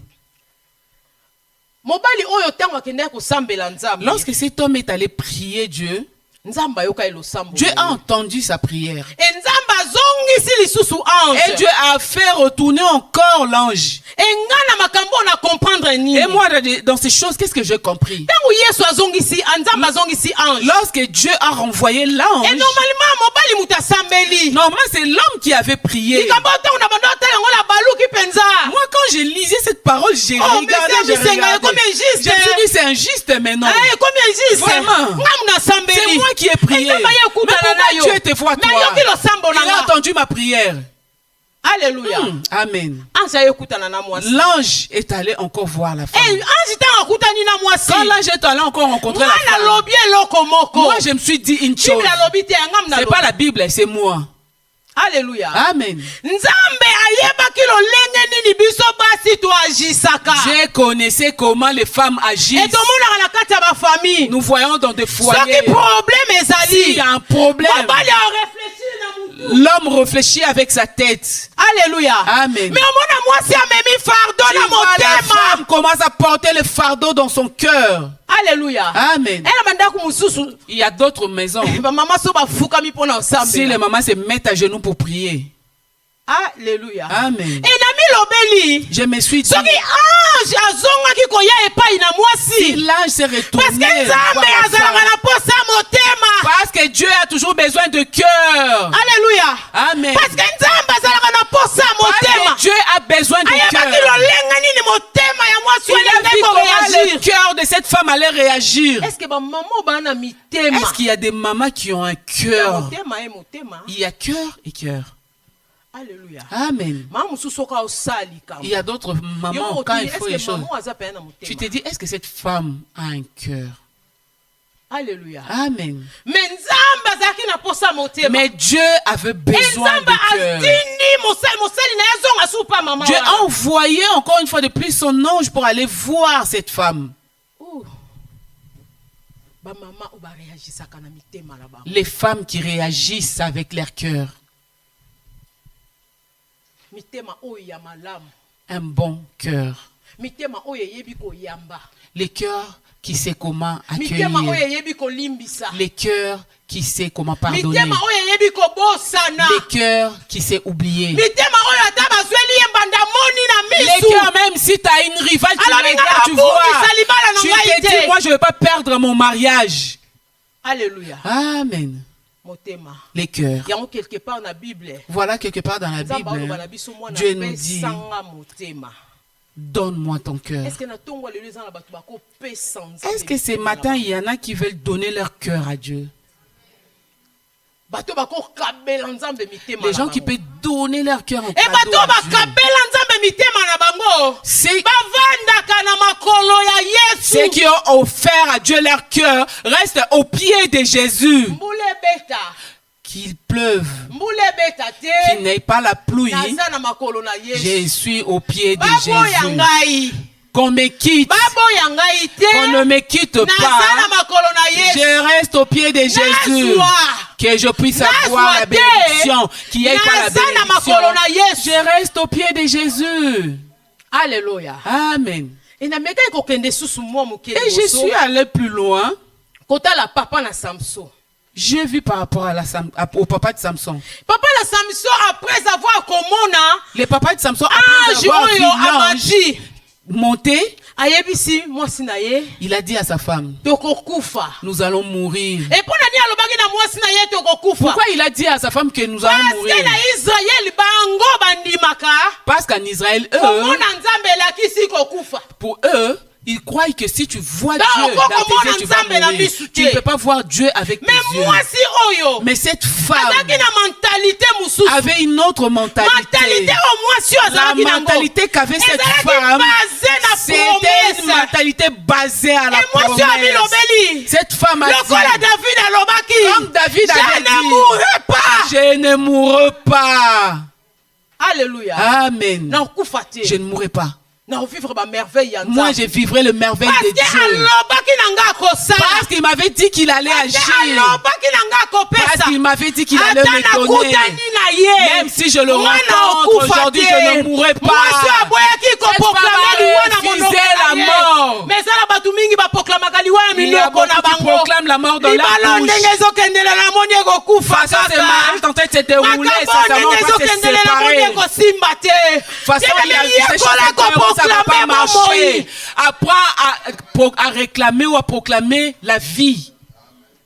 Speaker 3: Mobali oyo tango akende ko sambela nzambe.
Speaker 1: Lorsque cet homme est allé prier Dieu,
Speaker 3: Nzamba yoka elo sambo.
Speaker 1: Dieu a entendu sa prière.
Speaker 3: Et nzamba zongisi lisusu ange.
Speaker 1: Et Dieu a fait retourner encore l'ange.
Speaker 3: Enga na makambo na comprendre ni.
Speaker 1: Et moi, dans ces choses, qu'est-ce que j'ai compris?
Speaker 3: Tango Yesu azongisi nzamba zongisi ange.
Speaker 1: Lorsque Dieu a renvoyé l'ange,
Speaker 3: Et normalement mobali muta sambeli.
Speaker 1: normalement c'est l'homme qui avait prié.
Speaker 3: Likambo tango na banda ta yango la baluki penza.
Speaker 1: Moi, quand je lisais cette parole, j'ai
Speaker 3: Oh,
Speaker 1: regardé,
Speaker 3: mais
Speaker 1: j'ai
Speaker 3: c'est
Speaker 1: regardé.
Speaker 3: combien juste,
Speaker 1: Je me suis dit, c'est injuste maintenant.
Speaker 3: Eh combien juste.
Speaker 1: Vraiment.
Speaker 3: Ngamna sambeli.
Speaker 1: C'est moi qui ai prié. Mais pourquoi Dieu te voit toi?
Speaker 3: yoki lo sambo na
Speaker 1: Il a
Speaker 3: nga.
Speaker 1: entendu ma prière.
Speaker 3: Alléluia.
Speaker 1: Amen.
Speaker 3: Ange ayekutana na mwasi.
Speaker 1: L'ange est allé encore voir la femme.
Speaker 3: Eh ange tango akutani na mwasi.
Speaker 1: Quand l'ange est allé encore rencontrer la
Speaker 3: Mwana
Speaker 1: femme,
Speaker 3: lobi eloko moko.
Speaker 1: moi je me suis dit une chose.
Speaker 3: Bible lobi te ngamna
Speaker 1: C'est
Speaker 3: lobi.
Speaker 1: pas la Bible, c'est moi.
Speaker 3: Alléluia.
Speaker 1: Amen.
Speaker 3: Nzambe ayebaki lolenge nini biso basi toagisaka.
Speaker 1: Je connaissais comment les femmes
Speaker 3: Et
Speaker 1: agissent.
Speaker 3: tomonaka na kati ya bafamille.
Speaker 1: Nous voyons dans des
Speaker 3: Soki
Speaker 1: foyers.
Speaker 3: problème
Speaker 1: S'il y
Speaker 3: ezali.
Speaker 1: a un problème,
Speaker 3: Mobali aoreflechir na mutu.
Speaker 1: l'homme réfléchit avec sa tête.
Speaker 3: Alléluia.
Speaker 1: Amen.
Speaker 3: Mais omona mwasi amemi fardo
Speaker 1: Tu
Speaker 3: na
Speaker 1: vois, la
Speaker 3: motema.
Speaker 1: femme commence à porter le fardeau dans son cœur.
Speaker 3: Alléluia.
Speaker 1: Amen.
Speaker 3: Ela bandako mususu.
Speaker 1: Il y a d'autres maisons.
Speaker 3: Bamama so bafukami mpona
Speaker 1: Si les
Speaker 3: osambela.
Speaker 1: mamans se mettent à genoux pour prier.
Speaker 3: Alléluia.
Speaker 1: Amen.
Speaker 3: Enami lobeli.
Speaker 1: Je me suis dit,
Speaker 3: Soki ange azongaki koya epai na
Speaker 1: si
Speaker 3: mwasi.
Speaker 1: l'ange s'est
Speaker 3: Parce
Speaker 1: retourné,
Speaker 3: que
Speaker 1: voir
Speaker 3: Nzambe
Speaker 1: la
Speaker 3: azalaka
Speaker 1: femme,
Speaker 3: na posa motema.
Speaker 1: parce que Dieu a toujours besoin de cœur.
Speaker 3: Alléluia.
Speaker 1: Amen.
Speaker 3: Parce que Nzambe azalaka na posa
Speaker 1: Parce
Speaker 3: motema.
Speaker 1: que Dieu a besoin de
Speaker 3: Ayebaki
Speaker 1: cœur.
Speaker 3: lolenga nini motema ya mwasi
Speaker 1: Il
Speaker 3: wana
Speaker 1: a vu
Speaker 3: ndeko
Speaker 1: comment le
Speaker 3: réagir.
Speaker 1: cœur de cette femme allait réagir.
Speaker 3: Est-ce que bamama bana mitema?
Speaker 1: Est-ce qu'il y a des mamans qui ont un cœur?
Speaker 3: Motema et motema.
Speaker 1: Il y a cœur et cœur.
Speaker 3: Alléluia.
Speaker 1: Amen.
Speaker 3: Mama mususu oka osali kama.
Speaker 1: Il y a d'autres mamans, quand il faut les choses, tu
Speaker 3: Tu
Speaker 1: te dis, est-ce que cette femme a un cœur?
Speaker 3: Alléluia.
Speaker 1: Amen.
Speaker 3: Mais Nzambe azalaki na posa motema.
Speaker 1: Mais Dieu avait
Speaker 3: Et
Speaker 1: besoin
Speaker 3: Nzambe
Speaker 1: de cœur.
Speaker 3: azindi mosali na ye zonga supa mama
Speaker 1: Dieu
Speaker 3: wana.
Speaker 1: a envoyé encore une fois de plus son ange pour aller voir cette femme.
Speaker 3: Ouh. Bamama oyo bareagisaka na mitema na bango.
Speaker 1: Les femmes qui réagissent avec leur cœur.
Speaker 3: Mitema oyo ya malamu.
Speaker 1: Un bon cœur.
Speaker 3: Mitema oyo eyebi koyamba.
Speaker 1: Les cœurs qui sait comment
Speaker 3: Mitema oyo
Speaker 1: accueillir.
Speaker 3: eyebi kolimbisa.
Speaker 1: Les cœurs qui sait comment pardonner.
Speaker 3: Mitema oyo eyebi kobosana.
Speaker 1: Les cœurs qui sait oublier.
Speaker 3: Mitema oyo ata bazweli ye mbanda moni na
Speaker 1: Les
Speaker 3: misu.
Speaker 1: cœurs, même si tu as une rivale, tu la
Speaker 3: Alors,
Speaker 1: regardes, tu
Speaker 3: Nzambe
Speaker 1: vois.
Speaker 3: abungisa libala na
Speaker 1: Tu
Speaker 3: ngai
Speaker 1: te
Speaker 3: te.
Speaker 1: dis, moi je ne vais pas perdre mon mariage.
Speaker 3: Alléluia.
Speaker 1: Amen.
Speaker 3: Motema.
Speaker 1: Les cœurs.
Speaker 3: Yango quelque part na Bible.
Speaker 1: Voilà quelque part dans la
Speaker 3: Nzambe
Speaker 1: Bible,
Speaker 3: aloba na biso mwana
Speaker 1: Dieu nous dit,
Speaker 3: pesanga motema.
Speaker 1: donne-moi ton cœur.
Speaker 3: Est-ce que na tongo lelo eza na bato bakopesa Nzambe
Speaker 1: Est-ce que ce
Speaker 3: mitema
Speaker 1: matin,
Speaker 3: na
Speaker 1: il y en a qui veulent donner leur cœur à Dieu?
Speaker 3: bato bakokabela Nzambe mitema
Speaker 1: Les
Speaker 3: na
Speaker 1: gens qui
Speaker 3: bango.
Speaker 1: peuvent donner leur cœur en
Speaker 3: Et
Speaker 1: cadeau
Speaker 3: bato
Speaker 1: à Dieu.
Speaker 3: bakabela Nzambe mitema na bango.
Speaker 1: C'est
Speaker 3: Bavandaka na makolo ya Yesu.
Speaker 1: ceux qui ont offert à Dieu leur cœur restent au pied de Jésus.
Speaker 3: Mbule beta.
Speaker 1: Qu'il pleuve,
Speaker 3: Mbule beta
Speaker 1: qu'il
Speaker 3: te.
Speaker 1: n'ait pas la pluie,
Speaker 3: Naza na makolo na
Speaker 1: je
Speaker 3: Yesu.
Speaker 1: suis au pied de
Speaker 3: Babo ya
Speaker 1: Jésus.
Speaker 3: ngai.
Speaker 1: Qu'on me quitte,
Speaker 3: Babo ya ngai
Speaker 1: qu'on ne
Speaker 3: te.
Speaker 1: me quitte
Speaker 3: Naza na
Speaker 1: pas,
Speaker 3: makolo na Yesu.
Speaker 1: je reste au pied de Jésus.
Speaker 3: Nazwa.
Speaker 1: Que je puisse avoir
Speaker 3: Nazwa
Speaker 1: la
Speaker 3: te.
Speaker 1: bénédiction, qu'il n'y ait pas la
Speaker 3: Naza na
Speaker 1: bénédiction.
Speaker 3: makolo na Yesu.
Speaker 1: Je reste au pied de Jésus.
Speaker 3: Alléluia.
Speaker 1: Amen.
Speaker 3: Et na meka kokende susu mwa mokele.
Speaker 1: Et je suis allé plus loin.
Speaker 3: Kota la papa na Samson.
Speaker 1: J'ai vu par rapport à au papa de Samson.
Speaker 3: Papa na Samson après avoir komona
Speaker 1: Le papa de Samson, après
Speaker 3: ange
Speaker 1: avoir vu
Speaker 3: oyo
Speaker 1: l'ange
Speaker 3: abandi
Speaker 1: monter,
Speaker 3: ayebisi mwasi na ye
Speaker 1: il a dit à sa femme,
Speaker 3: tokokufa.
Speaker 1: nous allons mourir.
Speaker 3: Et pour nani alobaki na mwasi na ye tokokufa?
Speaker 1: Pourquoi il a dit à sa femme que nous allons
Speaker 3: Parce
Speaker 1: mourir?
Speaker 3: que na Israël bango bandimaka
Speaker 1: Parce qu'en Israël,
Speaker 3: komona Nzambe elakisi kokufa.
Speaker 1: pour eux, Ils croient que si tu vois
Speaker 3: Donc,
Speaker 1: Dieu dans
Speaker 3: comment
Speaker 1: tes yeux, tu vas
Speaker 3: ensemble la
Speaker 1: mourir.
Speaker 3: mise
Speaker 1: Tu ne peux pas voir Dieu avec tes
Speaker 3: Mais
Speaker 1: yeux.
Speaker 3: moi si oyo.
Speaker 1: Mais cette femme
Speaker 3: Azaki na mentalité mususu.
Speaker 1: avait une autre mentalité.
Speaker 3: Mentalité au moins si
Speaker 1: La
Speaker 3: azaki nango.
Speaker 1: mentalité qu'avait cette
Speaker 3: Ezalaki
Speaker 1: femme,
Speaker 3: basée na
Speaker 1: c'était une
Speaker 3: promesse.
Speaker 1: mentalité basée à la
Speaker 3: Et moi si ami
Speaker 1: promesse.
Speaker 3: lobeli.
Speaker 1: Cette femme a
Speaker 3: Lokola
Speaker 1: dit,
Speaker 3: David alobaki.
Speaker 1: comme David avait
Speaker 3: Je ne
Speaker 1: dit,
Speaker 3: mourrai pas.
Speaker 1: je ne mourrai pas.
Speaker 3: Alléluia.
Speaker 1: Amen.
Speaker 3: Na okufa te.
Speaker 1: Je ne mourrai pas.
Speaker 3: Na vivre ba merveille ya
Speaker 1: Moi, je vivrai le merveille
Speaker 3: parce
Speaker 1: de
Speaker 3: que
Speaker 1: Dieu.
Speaker 3: alobaki nanga kosala.
Speaker 1: Parce qu'il m'avait dit qu'il allait agir.
Speaker 3: Alobaki nanga kopesa.
Speaker 1: Parce qu'il m'avait dit qu'il allait me donner. Même si je le rencontre aujourd'hui, je ne mourrai pas. Cette femme a refusé la mort.
Speaker 3: Mais ça, batu mingi ba proclamaka liwa ya
Speaker 1: Il y a
Speaker 3: minoko na
Speaker 1: beaucoup qui
Speaker 3: bango.
Speaker 1: proclament la mort dans la
Speaker 3: Libalo
Speaker 1: bouche.
Speaker 3: ndenge ezokendela na moni ekokufa
Speaker 1: Façon, c'est mariage en train de se dérouler, ça
Speaker 3: makambo
Speaker 1: va
Speaker 3: ndenge
Speaker 1: pas se
Speaker 3: ezokendela na moni
Speaker 1: séparer.
Speaker 3: ekosimba te.
Speaker 1: Façon, il y a des choses
Speaker 3: yekola
Speaker 1: ça va pas
Speaker 3: koproklame
Speaker 1: marcher.
Speaker 3: bomoi.
Speaker 1: Apprends à réclamer ou à proclamer la vie.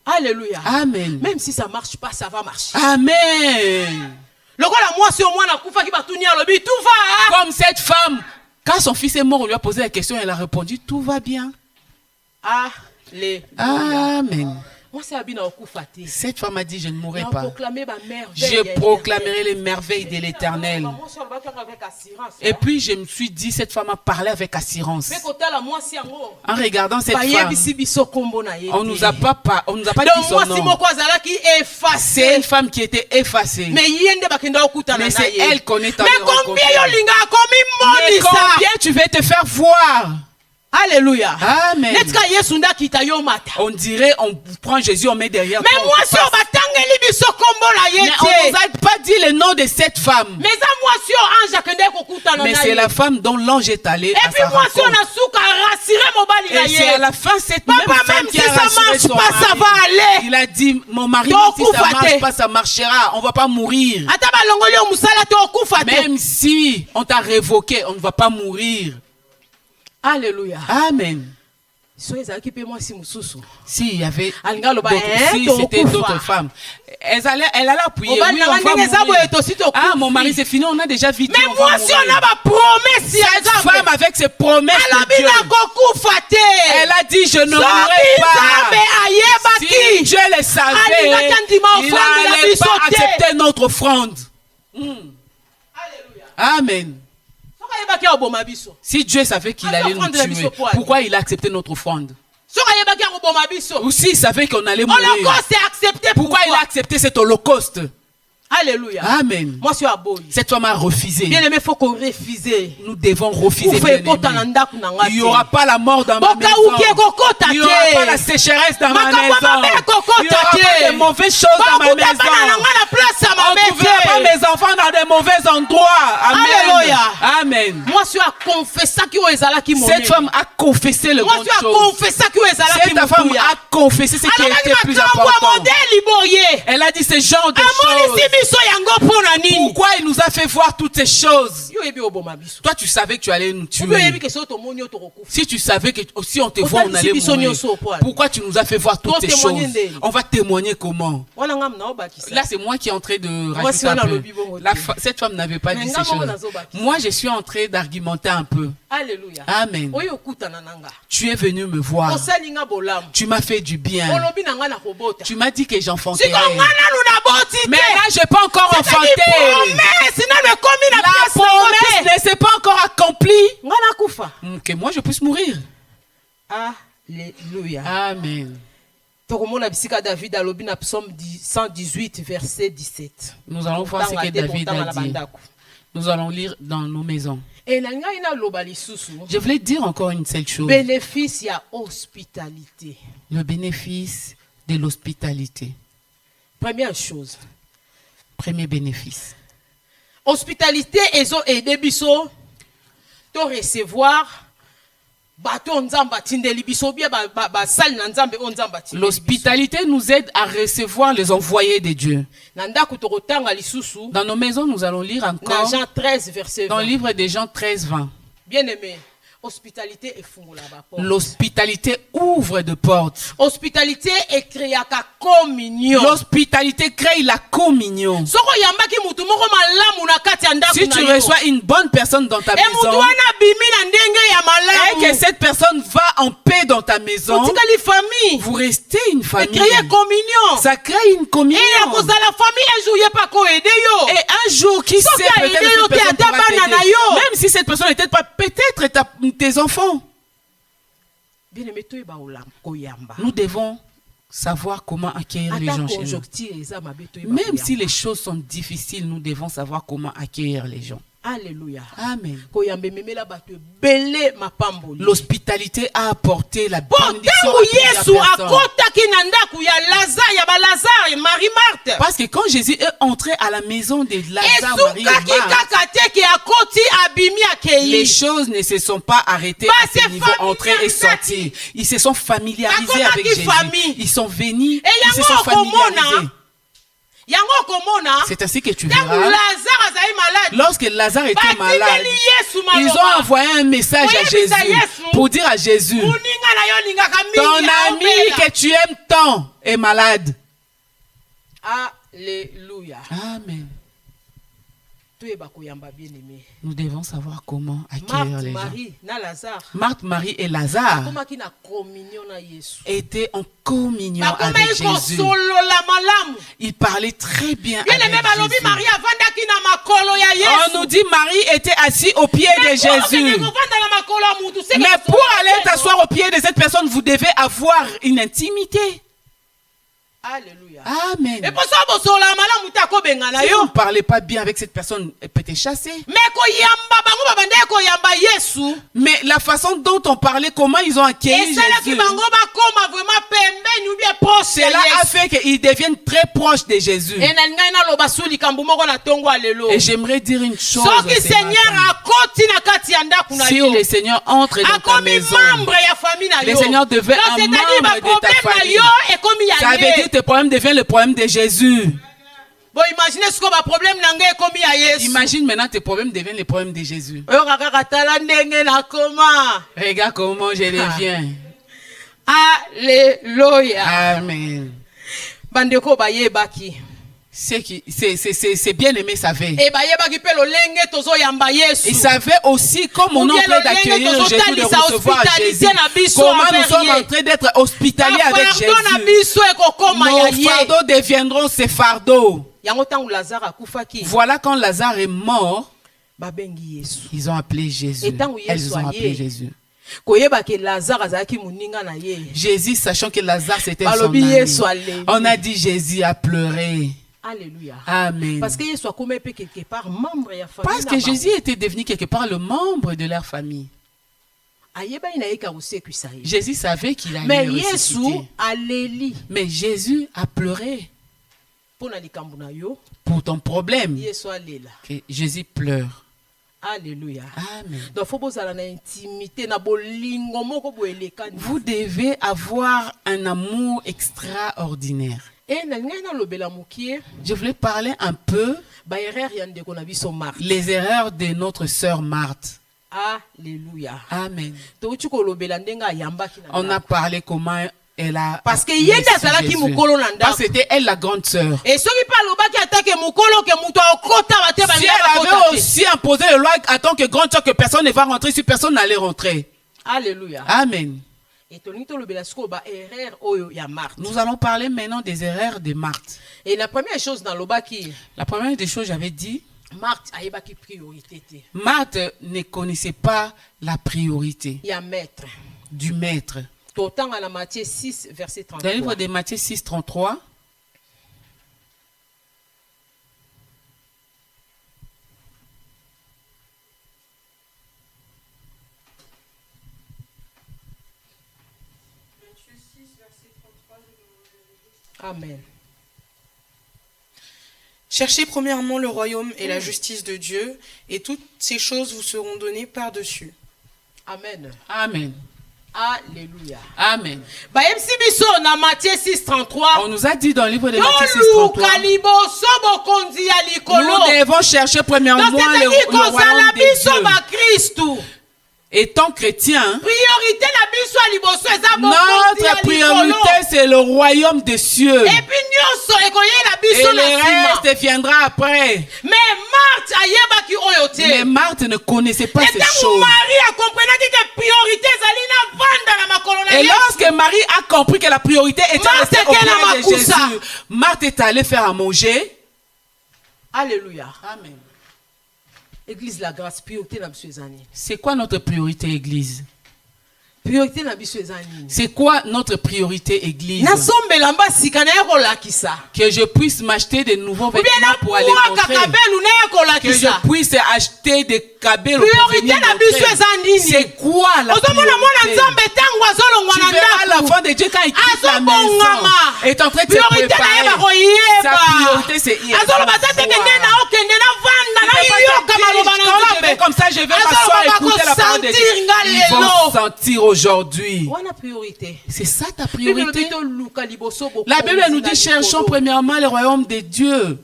Speaker 3: Alléluia.
Speaker 1: Amen.
Speaker 3: Même si ça marche pas, ça va marcher.
Speaker 1: Amen.
Speaker 3: Lokola mwasi omwana akufaki batuni alobi tout va.
Speaker 1: Comme cette femme, quand son fils est mort, on lui a posé la question, elle a répondu, tout va bien.
Speaker 3: Alléluia.
Speaker 1: Amen.
Speaker 3: Moi c'est abina okufa te.
Speaker 1: Cette femme a dit, je ne mourrai pas.
Speaker 3: Proclamer ba merveille.
Speaker 1: Je proclamerai les merveilles de l'Éternel. Et puis je me suis dit, cette femme a parlé avec assurance. En regardant cette femme, on nous a pas dit son nom. C'est une femme qui était effacée. Mais c'est elle qu'on est allé rencontrer. Mais combien tu veux te faire voir?
Speaker 3: Alléluia.
Speaker 1: Amen. On dirait, on prend Jésus, on met derrière toi. Mais on ne nous a pas dit le nom de cette femme. Mais c'est la femme dont l'ange est allé à sa rencontre. Et c'est à la fin cette même femme qui a rassuré son mari. Il a dit, mon mari, si ça ne marche pas, ça marchera. On ne va pas mourir. Même si on t'a révoqué, on ne va pas mourir.
Speaker 3: Alléluia.
Speaker 1: Amen. Si il y avait si c'était d'autres femmes, elle allait appuyer. Oui, on va mourir. Ah, mon mari, c'est fini, on a déjà vu.
Speaker 3: Mais moi, si on a ma promesse,
Speaker 1: cette femme avec ses promesses de Dieu, elle a dit, je ne mourrai pas. Si Dieu le savait, il n'allait pas accepter notre offrande. Amen. Si Dieu savait qu'il allait nous tuer, pourquoi il a accepté notre offrande? Ou s'il savait qu'on allait mourir, pourquoi il a accepté cet holocauste?
Speaker 3: Alléluia.
Speaker 1: Amen. Cette femme a refusé.
Speaker 3: Bien aimé, il faut qu'on refuse.
Speaker 1: Nous devons refuser. Il n'y aura pas la mort dans ma maison. Il n'y aura pas la sécheresse dans ma maison. Il n'y aura pas de mauvaises choses dans ma maison. On ne trouvera pas mes enfants dans de mauvais endroits. Amen.
Speaker 3: Alléluia.
Speaker 1: Amen.
Speaker 3: Cette
Speaker 1: femme a confessé le bon chose. Cette femme a confessé ce qui était plus important. Elle a dit ce genre de choses. Pourquoi il nous a fait voir toutes ces choses? Toi, tu savais que tu allais nous tuer. Si tu savais que si on te voit, on allait mourir. Pourquoi tu nous as fait voir toutes ces choses? On va témoigner comment? Là, c'est moi qui est en train de rajouter un peu. Cette femme n'avait pas dit ces choses. Moi, je suis en train d'argumenter un peu.
Speaker 3: Alléluia.
Speaker 1: Amen. Tu es venu me voir. Tu m'as fait du bien. Tu m'as dit que j'enfanterais. Mais là, je n'ai pas encore enfanté. La promesse ne s'est pas encore accomplie. Que moi, je puisse mourir.
Speaker 3: Alléluia.
Speaker 1: Amen.
Speaker 3: David a lobi na psaume 118 verset 17.
Speaker 1: Nous allons voir ce que David a dit. Nous allons lire dans nos maisons. Je voulais dire encore une seule chose.
Speaker 3: Bénéfice ya hospitalité.
Speaker 1: Le bénéfice de l'hospitalité.
Speaker 3: Première chose.
Speaker 1: Premier bénéfice.
Speaker 3: Hospitalité ezo aider biso to recevoir.
Speaker 1: L'hospitalité nous aide à recevoir les envoyés de Dieu.
Speaker 3: Dans
Speaker 1: nos maisons, nous allons lire encore
Speaker 3: Jean 13, verset 20.
Speaker 1: Dans le livre de Jean 13, 20.
Speaker 3: Bien aimé, Hospitalité et fungola ba porte.
Speaker 1: L'hospitalité ouvre de portes.
Speaker 3: Hospitalité et créaka communion.
Speaker 1: L'hospitalité crée la communion.
Speaker 3: Soko yambaki mutu moko malamu na kati ya ndaku
Speaker 1: Si
Speaker 3: na
Speaker 1: tu
Speaker 3: yo.
Speaker 1: reçois une bonne personne dans ta
Speaker 3: Et mutu
Speaker 1: maison
Speaker 3: wana bimi na ndenge ya
Speaker 1: et que
Speaker 3: malamu.
Speaker 1: cette personne va en paix dans ta maison,
Speaker 3: Otikali famille.
Speaker 1: vous restez une
Speaker 3: Et
Speaker 1: famille.
Speaker 3: créer communion.
Speaker 1: Ça crée une communion.
Speaker 3: Et ya kozala famille un jour yepa ko aider yo.
Speaker 1: Et un jour, qui
Speaker 3: Soki
Speaker 1: sait, peut-être
Speaker 3: aide yo
Speaker 1: cette personne
Speaker 3: te
Speaker 1: pourra
Speaker 3: ata bana na
Speaker 1: t'aider.
Speaker 3: yo.
Speaker 1: Même si cette personne n'était pas peut-être tes enfants.
Speaker 3: Bien aimé to ba olam ko yamba.
Speaker 1: Nous devons savoir comment accueillir les
Speaker 3: Ata
Speaker 1: gens chez nous.
Speaker 3: conjoncture eza mabe to ba.
Speaker 1: Même si les choses sont difficiles, nous devons savoir comment accueillir les gens.
Speaker 3: Alléluia.
Speaker 1: Amen.
Speaker 3: Ko yambe memela bato belé mapamboli.
Speaker 1: L'hospitalité a apporté la
Speaker 3: Bon,
Speaker 1: bénédiction
Speaker 3: tangu
Speaker 1: à
Speaker 3: Yesu
Speaker 1: plusieurs personnes.
Speaker 3: akotaki na ndaku ya Lazare, ya ba Lazare, Marie-Marthe.
Speaker 1: Parce que quand Jésus est entré à la maison de Lazare, Marie et
Speaker 3: Esukaki
Speaker 1: Marthe,
Speaker 3: kaka te ki akoti abimi
Speaker 1: les
Speaker 3: akei.
Speaker 1: choses ne se sont pas arrêtées
Speaker 3: Bah,
Speaker 1: à ce
Speaker 3: c'est
Speaker 1: niveau entrée et sortie. Ils se sont familiarisés
Speaker 3: Bakoma
Speaker 1: avec
Speaker 3: ki
Speaker 1: Jésus.
Speaker 3: famille.
Speaker 1: Ils sont venus,
Speaker 3: Et
Speaker 1: ils se
Speaker 3: yango
Speaker 1: sont familiarisés.
Speaker 3: okomona. Yango komona.
Speaker 1: C'est ainsi que tu
Speaker 3: Tangu
Speaker 1: verras.
Speaker 3: Lazare azali malade.
Speaker 1: Lorsque Lazare était malade,
Speaker 3: Batikeli Yesu
Speaker 1: ils
Speaker 3: maloba.
Speaker 1: ont envoyé un message à
Speaker 3: Oyebisa
Speaker 1: Jésus
Speaker 3: Yesu.
Speaker 1: pour dire à Jésus,
Speaker 3: Muninga na yo lingaka mingi
Speaker 1: ton ami
Speaker 3: aobela.
Speaker 1: que tu aimes tant est malade.
Speaker 3: Alléluia.
Speaker 1: Amen.
Speaker 3: Toyeba koyamba bien aimé.
Speaker 1: Nous devons savoir comment accueillir
Speaker 3: Marthe,
Speaker 1: les gens.
Speaker 3: Marie, na Lazare.
Speaker 1: Marthe, Marie et Lazare
Speaker 3: Komaki na communion na Yesu.
Speaker 1: étaient en communion
Speaker 3: Bakoma
Speaker 1: avec
Speaker 3: iko
Speaker 1: Jésus.
Speaker 3: solo la malamu.
Speaker 1: Ils parlaient très bien
Speaker 3: Bien aimé
Speaker 1: avec
Speaker 3: balobi
Speaker 1: Jésus.
Speaker 3: Marie avandaki na makolo ya Yesu.
Speaker 1: On nous dit Marie était assis au pied de
Speaker 3: Mais pour
Speaker 1: Jésus.
Speaker 3: okende kovanda na makolo ya mutu, c'est
Speaker 1: Mais
Speaker 3: que
Speaker 1: pour
Speaker 3: solo
Speaker 1: aller
Speaker 3: ya Yesu.
Speaker 1: t'asseoir au pied de cette personne, vous devez avoir une intimité.
Speaker 3: Alléluia.
Speaker 1: Amen.
Speaker 3: Et pour ça bosolo la malamu ta ko benga na
Speaker 1: Si vous
Speaker 3: yo.
Speaker 1: ne parlez pas bien avec cette personne, elle peut te chasser.
Speaker 3: Mais koyamba bango babande koyamba Yesu.
Speaker 1: Mais la façon dont on parlait, comment ils ont accueilli
Speaker 3: Et cela qui
Speaker 1: Jésus,
Speaker 3: bango bakoma vraiment pembeni ou bien proche ya
Speaker 1: cela a
Speaker 3: Yesu.
Speaker 1: fait qu'ils deviennent très proches de Jésus.
Speaker 3: Et na ngai na loba suli kambu moko na tongo alelo.
Speaker 1: Et j'aimerais dire une chose.
Speaker 3: Soki
Speaker 1: ce
Speaker 3: Seigneur
Speaker 1: matin.
Speaker 3: akoti na kati ya ndaku na
Speaker 1: Si
Speaker 3: yo.
Speaker 1: le Seigneur entre dans ta
Speaker 3: Akomi
Speaker 1: maison,
Speaker 3: membre ya famille na
Speaker 1: le
Speaker 3: yo.
Speaker 1: Seigneur devient
Speaker 3: Donc,
Speaker 1: un
Speaker 3: c'est-à-dire,
Speaker 1: membre
Speaker 3: ba
Speaker 1: de ta
Speaker 3: problème na
Speaker 1: famille.
Speaker 3: yo ekomi ya
Speaker 1: ça veut dire
Speaker 3: ye.
Speaker 1: que tes problèmes deviennent le problème de Jésus.
Speaker 3: Bon, imaginez ce qu'on va problème nanga ekomi ya Yesu.
Speaker 1: Imagine maintenant tes problèmes deviennent les problèmes de Jésus.
Speaker 3: Oyo kaka tala ndenge na koma.
Speaker 1: Regarde comment je deviens.
Speaker 3: Alléluia.
Speaker 1: Amen.
Speaker 3: Bandeko bayebaki.
Speaker 1: C'est bien aimé savait.
Speaker 3: Et bayebaki pe lolenge tozo yamba Yesu.
Speaker 1: Il savait aussi comment on est en train d'accueillir Jésus, de recevoir Jésus. Comment nous sommes en train d'être hospitaliers avec Jésus. Nos fardeaux deviendront ses fardeaux.
Speaker 3: Yango tangu Lazare akufaki.
Speaker 1: Voilà quand Lazare est mort,
Speaker 3: Babengi Yesu.
Speaker 1: ils ont appelé Jésus.
Speaker 3: Et tant où
Speaker 1: Elles
Speaker 3: Yesu
Speaker 1: ont
Speaker 3: a
Speaker 1: appelé
Speaker 3: yé.
Speaker 1: Jésus.
Speaker 3: Koyeba ke Lazare azaki muninga na ye.
Speaker 1: Jésus, sachant que Lazare c'était son
Speaker 3: Balobi
Speaker 1: ami,
Speaker 3: Yesu alléluia.
Speaker 1: on a dit Jésus a pleuré.
Speaker 3: Alléluia.
Speaker 1: Amen.
Speaker 3: Parce que Yesu a comme quelque part membre ya famille.
Speaker 1: Parce que Jésus était devenu quelque part le membre de leur famille.
Speaker 3: Ayeba ina yeka usekwisa ye.
Speaker 1: Jésus savait qu'il allait
Speaker 3: Mais
Speaker 1: ressusciter.
Speaker 3: Yesu aleli.
Speaker 1: Mais Jésus a pleuré
Speaker 3: Pona likambo na yo.
Speaker 1: pour ton problème.
Speaker 3: Yesu alela.
Speaker 1: Que Jésus pleure.
Speaker 3: Alléluia.
Speaker 1: Amen.
Speaker 3: Donc faut bozala na intimité na bolingo moko boelekani.
Speaker 1: Vous devez avoir un amour extraordinaire.
Speaker 3: Et na ngai na lobela mukie
Speaker 1: Je voulais parler un peu
Speaker 3: ba erreur ya ndeko na biso Marthe.
Speaker 1: les erreurs de notre sœur Marthe.
Speaker 3: Alléluia.
Speaker 1: Amen.
Speaker 3: To uchi ko lobela ndenga yambaki na.
Speaker 1: On a parlé comment elle a...
Speaker 3: Parce que
Speaker 1: reçu
Speaker 3: yende azalaki
Speaker 1: Jésus.
Speaker 3: mukolo na
Speaker 1: Parce
Speaker 3: ndako.
Speaker 1: que c'était elle la grande sœur.
Speaker 3: Et soki pa lobaki atake mukolo ke muto akota bate ba
Speaker 1: Si elle avait aussi imposé le loi en tant que grande sœur que personne ne va rentrer, si personne n'allait rentrer.
Speaker 3: Alléluia.
Speaker 1: Amen.
Speaker 3: Et toni to lobela siko ba erreur oyo ya Marthe.
Speaker 1: Nous allons parler maintenant des erreurs de Marthe.
Speaker 3: Et la première chose dans lobaki
Speaker 1: La première des choses, j'avais dit,
Speaker 3: Marthe ayebaki priorité te.
Speaker 1: Marthe ne connaissait pas la priorité
Speaker 3: Ya maître.
Speaker 1: du maître.
Speaker 3: Totanga na Matthieu 6 verset
Speaker 1: Dans le livre
Speaker 3: 33.
Speaker 1: de Matthieu 6, 33,
Speaker 3: Amen.
Speaker 4: Cherchez premièrement le royaume et la justice de Dieu, et toutes ces choses vous seront données par-dessus.
Speaker 3: Amen.
Speaker 1: Amen.
Speaker 3: Alléluia.
Speaker 1: Amen.
Speaker 3: Bayemsi biso na Matthieu 6 33.
Speaker 1: On nous a dit dans le livre de Matthieu 6,
Speaker 3: Toluka
Speaker 1: 33,
Speaker 3: liboso bokonzi ya likolo.
Speaker 1: nous devons chercher premièrement
Speaker 3: Donc
Speaker 1: le
Speaker 3: c'est-à-dire
Speaker 1: royaume
Speaker 3: kozala
Speaker 1: de
Speaker 3: biso
Speaker 1: Dieu.
Speaker 3: ba Christu.
Speaker 1: Étant chrétien,
Speaker 3: priorité na biso ya liboso eza
Speaker 1: notre priorité c'est le royaume des cieux.
Speaker 3: Et puis nyonso ekoyela biso
Speaker 1: Et
Speaker 3: na
Speaker 1: le
Speaker 3: sima.
Speaker 1: reste viendra après.
Speaker 3: Mais Marthe ayebaki oyo te.
Speaker 1: Mais Marthe ne connaissait pas ces choses.
Speaker 3: Marie a compris que priorité ezali na vanda na makolo na
Speaker 1: Et
Speaker 3: Yesu.
Speaker 1: lorsque Marie a compris que la priorité était
Speaker 3: Marthe
Speaker 1: restée au
Speaker 3: ekela
Speaker 1: pied de
Speaker 3: makusa.
Speaker 1: Jésus, Marthe est allée faire à manger.
Speaker 3: Alléluia.
Speaker 1: Amen.
Speaker 3: Église la grâce, priorité na biso ezani.
Speaker 1: C'est quoi notre priorité, Église?
Speaker 3: Priorité na biso ezani.
Speaker 1: C'est quoi notre priorité, Église?
Speaker 3: Nasombela mba sika na kolakisa.
Speaker 1: Que je puisse m'acheter de nouveaux
Speaker 3: Ou bien
Speaker 1: vêtements pour aller
Speaker 3: na
Speaker 1: montrer.
Speaker 3: kakabelu na
Speaker 1: Que
Speaker 3: kolakisa.
Speaker 1: je puisse acheter des cabelles pour
Speaker 3: Priorité
Speaker 1: venir
Speaker 3: na biso
Speaker 1: montrer.
Speaker 3: ezani.
Speaker 1: C'est quoi la
Speaker 3: Ozomona mwana
Speaker 1: priorité?
Speaker 3: nzambe tango azolongwa
Speaker 1: Tu
Speaker 3: na
Speaker 1: verras
Speaker 3: ndako.
Speaker 1: l'enfant de Dieu quand il quitte la maison,
Speaker 3: Azobongama.
Speaker 1: est en train de se
Speaker 3: Priorité na
Speaker 1: préparer.
Speaker 3: yeba koyeba.
Speaker 1: Sa priorité c'est hier.
Speaker 3: Azoloba tete kende na okende na vanda na yoka maloba na
Speaker 1: Quand je
Speaker 3: nzambe.
Speaker 1: vais comme ça, je vais m'asseoir et écouter la parole de Dieu. Ils vont sentir aujourd'hui.
Speaker 3: Wana priorité.
Speaker 1: C'est ça ta
Speaker 3: Bible
Speaker 1: priorité.
Speaker 3: bito luka liboso bo.
Speaker 1: La Bible nous dit cherchons premièrement le royaume de Dieu.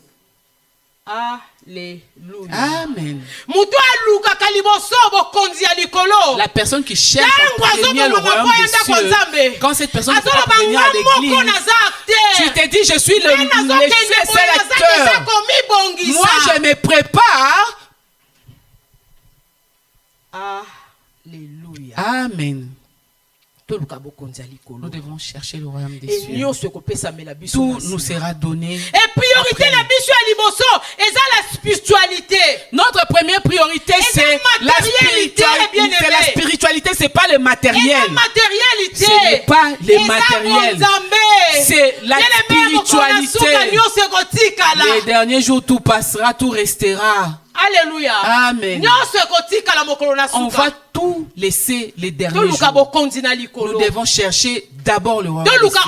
Speaker 3: Alléluia.
Speaker 1: Amen.
Speaker 3: Mutu aluka kaliboso bo konzi ya likolo.
Speaker 1: La personne qui cherche en premier le royaume des cieux, quand cette personne va venir à l'église, tu te dis je suis le seul acteur. Moi je me prépare.
Speaker 3: Alléluia.
Speaker 1: Amen.
Speaker 3: Nous
Speaker 1: Nous devons chercher le royaume des cieux.
Speaker 3: Tout
Speaker 1: Tout nous sera donné.
Speaker 3: Et priorité
Speaker 1: après.
Speaker 3: la biso ya liboso eza la spiritualité.
Speaker 1: Notre première priorité c'est la
Speaker 3: matérialité, bien aimé.
Speaker 1: spiritualité. La spiritualité, c'est pas le matériel.
Speaker 3: Et matérialité.
Speaker 1: Ce n'est pas les matériels. C'est la spiritualité. Les derniers jours, tout passera, tout restera.
Speaker 3: Alléluia.
Speaker 1: Amen. On va tout laisser les derniers jours. Nous devons chercher d'abord le royaume des cieux.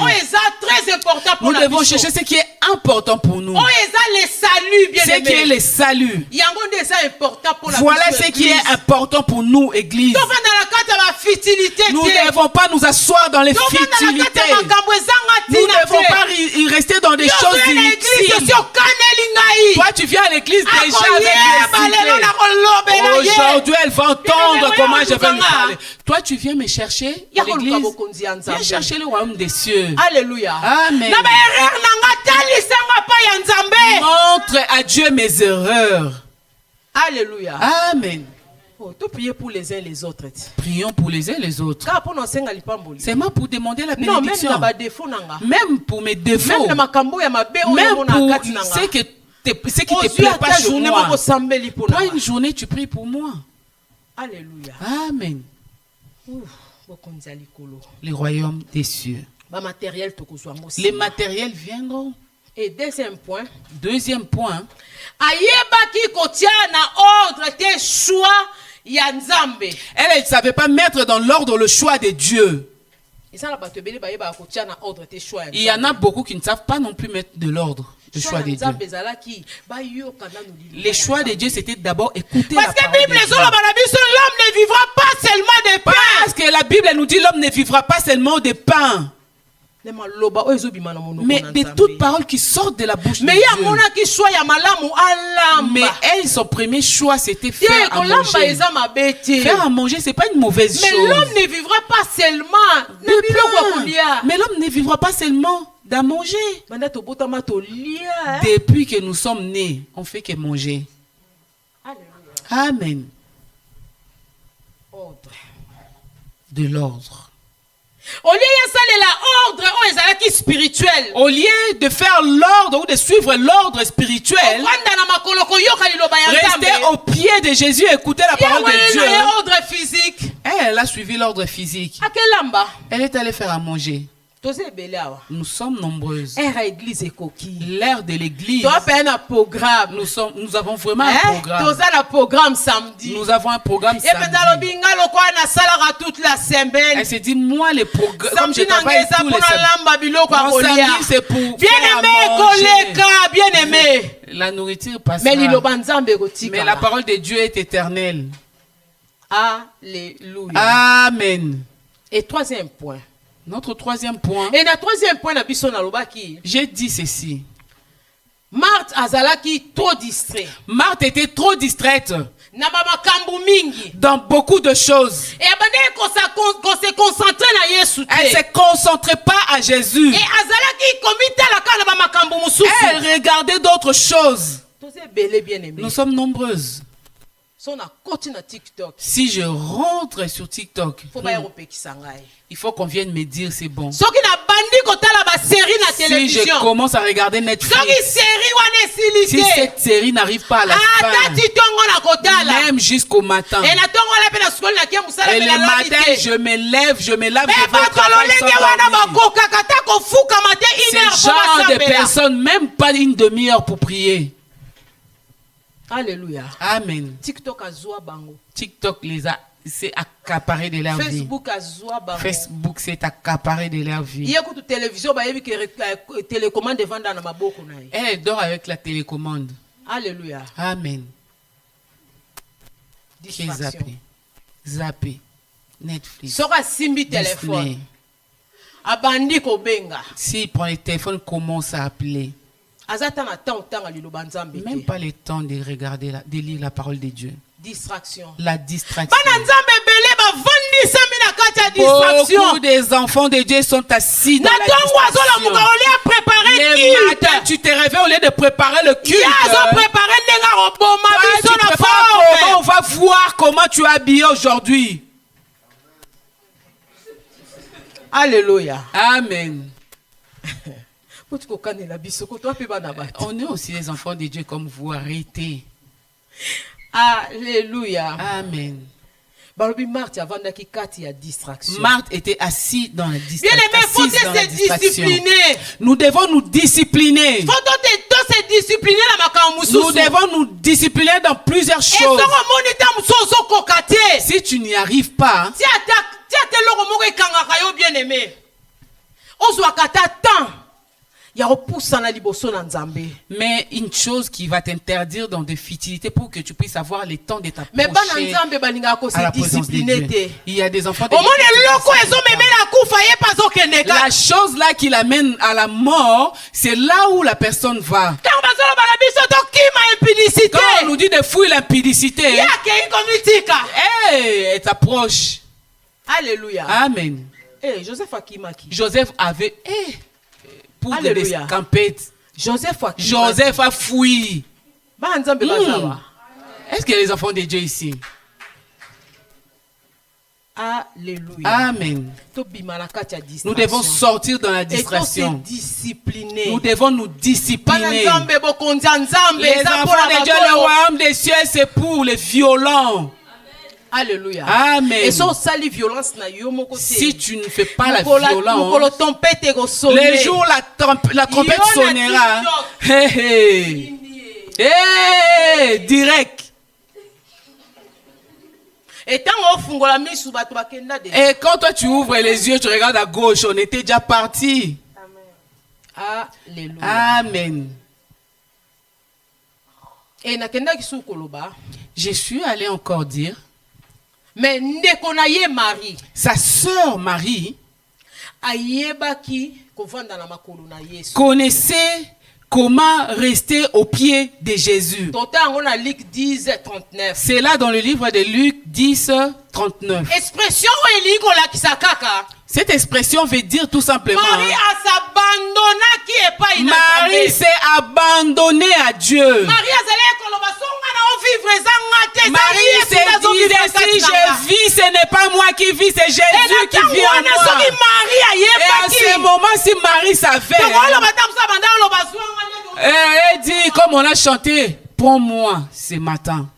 Speaker 1: Nous devons chercher ce qui est important pour nous. Ce qui est le salut. Voilà ce qui est important pour nous, Église. Nous ne devons pas nous asseoir dans les futilités. Nous ne devons pas y rester dans des choses inutiles. Toi, tu viens à l'église déjà avec les idées. Aujourd'hui, elle va entendre comment je vais lui parler. Toi, tu viens me chercher à l'église. Viens chercher le royaume des cieux.
Speaker 3: Alléluia.
Speaker 1: Amen. Montre à Dieu mes erreurs.
Speaker 3: Alléluia.
Speaker 1: Amen.
Speaker 3: Tout prier pour les uns et les autres.
Speaker 1: Prions pour les uns et les autres. C'est moi pour demander la bénédiction. Même pour mes défauts. Même pour ce qui te plaît pas chez moi. Toi, une journée, tu pries pour moi.
Speaker 3: Alléluia.
Speaker 1: Amen. Le royaume des cieux. Les matériels viendront.
Speaker 3: Et deuxième point.
Speaker 1: Deuxième point. Elle ne savait pas mettre dans l'ordre le choix de Dieu. Il y en a beaucoup qui ne savent pas non plus mettre de l'ordre. Le choix de Dieu. Les choix de Dieu, c'était d'abord écouter la parole de Dieu.
Speaker 3: L'homme ne vivra pas seulement de pain.
Speaker 1: Parce que la Bible nous dit l'homme ne vivra pas seulement de pain. Mais de toutes paroles qui sortent de la bouche de Dieu. Mais elle, son premier choix, c'était faire à manger. Faire à manger, ce n'est pas une mauvaise chose.
Speaker 3: Mais l'homme ne vivra pas seulement de pain.
Speaker 1: Mais l'homme ne vivra pas seulement d'à manger. Depuis que nous sommes nés, on fait que manger. Amen. De l'ordre. Au lieu de faire l'ordre ou de suivre l'ordre spirituel, rester au pied de Jésus et écouter la parole de Dieu. Elle a suivi l'ordre physique. Elle est allée faire à manger. Nous sommes nombreuses. L'ère de l'église. Nous avons vraiment un programme. Nous avons un programme samedi. Elle s'est dit, moi, les programmes, comme je travaille tous les samedis, mon samedi, c'est pour faire à manger. La nourriture passera. Mais la parole de Dieu est éternelle.
Speaker 3: Alléluia.
Speaker 1: Amen.
Speaker 3: Et troisième point.
Speaker 1: Notre troisième point.
Speaker 3: Et le troisième point,
Speaker 1: j'ai dit ceci.
Speaker 3: Marthe azalaki trop distrait.
Speaker 1: Marthe était trop distraite.
Speaker 3: Na ba makambu mingi.
Speaker 1: dans beaucoup de choses.
Speaker 3: Et abandé qu'on se concentre na Yesu te.
Speaker 1: Elle ne se concentrait pas à Jésus.
Speaker 3: Et azalaki komita la kana ba makambu mususu.
Speaker 1: Elle regardait d'autres choses.
Speaker 3: Tose belé bien aimé.
Speaker 1: Nous sommes nombreuses.
Speaker 3: Son a koti na TikTok.
Speaker 1: Si je rentre sur TikTok,
Speaker 3: Faut ba yopekisa ngai.
Speaker 1: il faut qu'on vienne me dire c'est bon.
Speaker 3: Soki na bandi kotala ba série na
Speaker 1: Si
Speaker 3: télévision.
Speaker 1: je commence à regarder Netflix,
Speaker 3: Soki série wana
Speaker 1: si
Speaker 3: esilite.
Speaker 1: cette série n'arrive pas à la fin,
Speaker 3: Ata titongo na kotala.
Speaker 1: même jusqu'au matin,
Speaker 3: Et la tongo la pe na skole na kia musala
Speaker 1: et
Speaker 3: pe na
Speaker 1: le matin,
Speaker 3: lobite.
Speaker 1: je me lève, je me lave,
Speaker 3: Mais
Speaker 1: je vais au
Speaker 3: bato
Speaker 1: travail sans
Speaker 3: lolenge wana
Speaker 1: dormir.
Speaker 3: bakoka kata kofuka mate
Speaker 1: Ce
Speaker 3: 1 heure
Speaker 1: genre
Speaker 3: pour
Speaker 1: de
Speaker 3: masambela.
Speaker 1: personnes, même pas une demi-heure pour prier.
Speaker 3: Alléluia.
Speaker 1: Amen.
Speaker 3: TikTok azwa bango.
Speaker 1: TikTok les a, s'est accaparé de leur vie.
Speaker 3: Facebook azwa bango.
Speaker 1: Facebook s'est accaparé de leur vie.
Speaker 3: Hier kutu télévision ba yebi ke télécommande vanda na maboko na ye.
Speaker 1: Elle dort avec la télécommande.
Speaker 3: Alléluia.
Speaker 1: Amen. Qui est
Speaker 3: Distraction.
Speaker 1: zappé. Zappé. Netflix.
Speaker 3: Soka simbi téléphone.
Speaker 1: Disney.
Speaker 3: Abandi ko benga.
Speaker 1: S'il prend le téléphone, commence à appeler.
Speaker 3: Azata na temps liloba nzambe te.
Speaker 1: Même pas le temps de regarder, de lire la parole de Dieu.
Speaker 3: Distraction.
Speaker 1: La distraction.
Speaker 3: Bana nzambe belé ba vandi sami na kati ya distraction.
Speaker 1: Beaucoup des enfants de Dieu sont assis dans
Speaker 3: Na
Speaker 1: la
Speaker 3: tongo azola muka
Speaker 1: distraction.
Speaker 3: oli a préparer
Speaker 1: Le matin,
Speaker 3: culte.
Speaker 1: tu te réveilles au lieu de préparer le culte.
Speaker 3: Ya azo préparer ndenga roboma
Speaker 1: Toi,
Speaker 3: biso
Speaker 1: tu
Speaker 3: na
Speaker 1: prépares comment on
Speaker 3: forme.
Speaker 1: va voir comment tu es habillé aujourd'hui.
Speaker 3: Alléluia.
Speaker 1: Amen.
Speaker 3: On
Speaker 1: On est aussi les enfants de Dieu comme vous. Arrêtez.
Speaker 3: Alléluia.
Speaker 1: Amen.
Speaker 3: Balobi Marthe avandaki kati ya distraction.
Speaker 1: Marthe était assis dans la
Speaker 3: Bien
Speaker 1: distraction.
Speaker 3: aimé, faut
Speaker 1: assise dans la
Speaker 3: se
Speaker 1: distraction.
Speaker 3: discipliner.
Speaker 1: Nous devons nous discipliner.
Speaker 3: Faut se discipliner la makambo
Speaker 1: Nous
Speaker 3: mususu.
Speaker 1: devons nous discipliner dans plusieurs
Speaker 3: Et
Speaker 1: choses.
Speaker 3: soko monita musozo kokate.
Speaker 1: Si tu n'y arrives pas,
Speaker 3: Ti ata loko moko ekangaka yo bien aimé. Ozwa kata temps. Ya repoussa na liboso na nzambe.
Speaker 1: mais une chose qui va t'interdire dans des futilités pour que tu puisses avoir le temps de
Speaker 3: Mais bana
Speaker 1: t'approcher
Speaker 3: nzambe balinga ko
Speaker 1: à
Speaker 3: se
Speaker 1: la présence de
Speaker 3: discipliner
Speaker 1: Dieu.
Speaker 3: te.
Speaker 1: Il y a des enfants de
Speaker 3: Au
Speaker 1: Dieu
Speaker 3: monde
Speaker 1: qui
Speaker 3: loko
Speaker 1: se
Speaker 3: ezo
Speaker 1: disciplinent
Speaker 3: memela
Speaker 1: pas.
Speaker 3: kufa ye pas okendeka.
Speaker 1: La chose là qui l'amène à la mort, c'est là où la personne va.
Speaker 3: Tango bazolo bala biso to kima impudicité.
Speaker 1: Quand on nous dit de fuir l'impudicité,
Speaker 3: Ya ke ikomitika.
Speaker 1: elle t'approche.
Speaker 3: Alléluia.
Speaker 1: Amen.
Speaker 3: Eh Joseph akimaki.
Speaker 1: Joseph avait, pour
Speaker 3: Alléluia.
Speaker 1: des campettes,
Speaker 3: Joseph akimaki.
Speaker 1: Joseph a fui.
Speaker 3: Ba nzambe bazawa.
Speaker 1: Est-ce qu'il y a les enfants de Dieu ici?
Speaker 3: Alléluia.
Speaker 1: Amen.
Speaker 3: To bima na kati ya distraction.
Speaker 1: Nous devons sortir dans la
Speaker 3: Et to se
Speaker 1: distraction.
Speaker 3: discipliner.
Speaker 1: Nous devons nous
Speaker 3: Bana
Speaker 1: discipliner.
Speaker 3: nzambe bokonzi ya nzambe
Speaker 1: Les
Speaker 3: eza
Speaker 1: enfants
Speaker 3: mpona
Speaker 1: de Dieu, le
Speaker 3: bakolo.
Speaker 1: royaume des cieux, c'est pour les violents.
Speaker 3: Alléluia.
Speaker 1: Amen.
Speaker 3: Et so sali violence na yo moko te.
Speaker 1: Si tu ne fais pas la
Speaker 3: Mokolo
Speaker 1: violence,
Speaker 3: tempête go sonner.
Speaker 1: le jour la trompette
Speaker 3: Yo na
Speaker 1: sonnera.
Speaker 3: TikTok.
Speaker 1: Hey, hey. Hey, direct.
Speaker 3: Et tant ofungola misu bato bakenda de.
Speaker 1: Et quand toi tu ouvres les yeux, tu regardes à gauche, on était déjà parti.
Speaker 3: Alléluia.
Speaker 1: Amen.
Speaker 3: Et nakenda kisu koloba.
Speaker 1: Je suis allé encore dire,
Speaker 3: Mais ndeko na ye Marie
Speaker 1: sa sœur Marie
Speaker 3: ayebaki kovanda na makolo na Yesu.
Speaker 1: connaissait comment rester au pied de Jésus.
Speaker 3: Tota yango na Luc 10:39.
Speaker 1: C'est là dans le livre de Luc 10, 39.
Speaker 3: Expression eli kolakisa kaka.
Speaker 1: Cette expression veut dire tout simplement,
Speaker 3: Marie asabandonaki epai na
Speaker 1: Marie
Speaker 3: Nzambe.
Speaker 1: s'est abandonnée à Dieu.
Speaker 3: Marie azali koloba songa na o vivre ezanga te.
Speaker 1: Marie s'est dit, si je vis, ce n'est pas moi qui vis, c'est Jésus qui vit en moi.
Speaker 3: soki Marie
Speaker 1: Et à
Speaker 3: ayebaki.
Speaker 1: ce moment, si Marie savait,
Speaker 3: Tokoloba tamusa banda oloba zwanga.
Speaker 1: elle dit, comme on a chanté, prends-moi ce matin.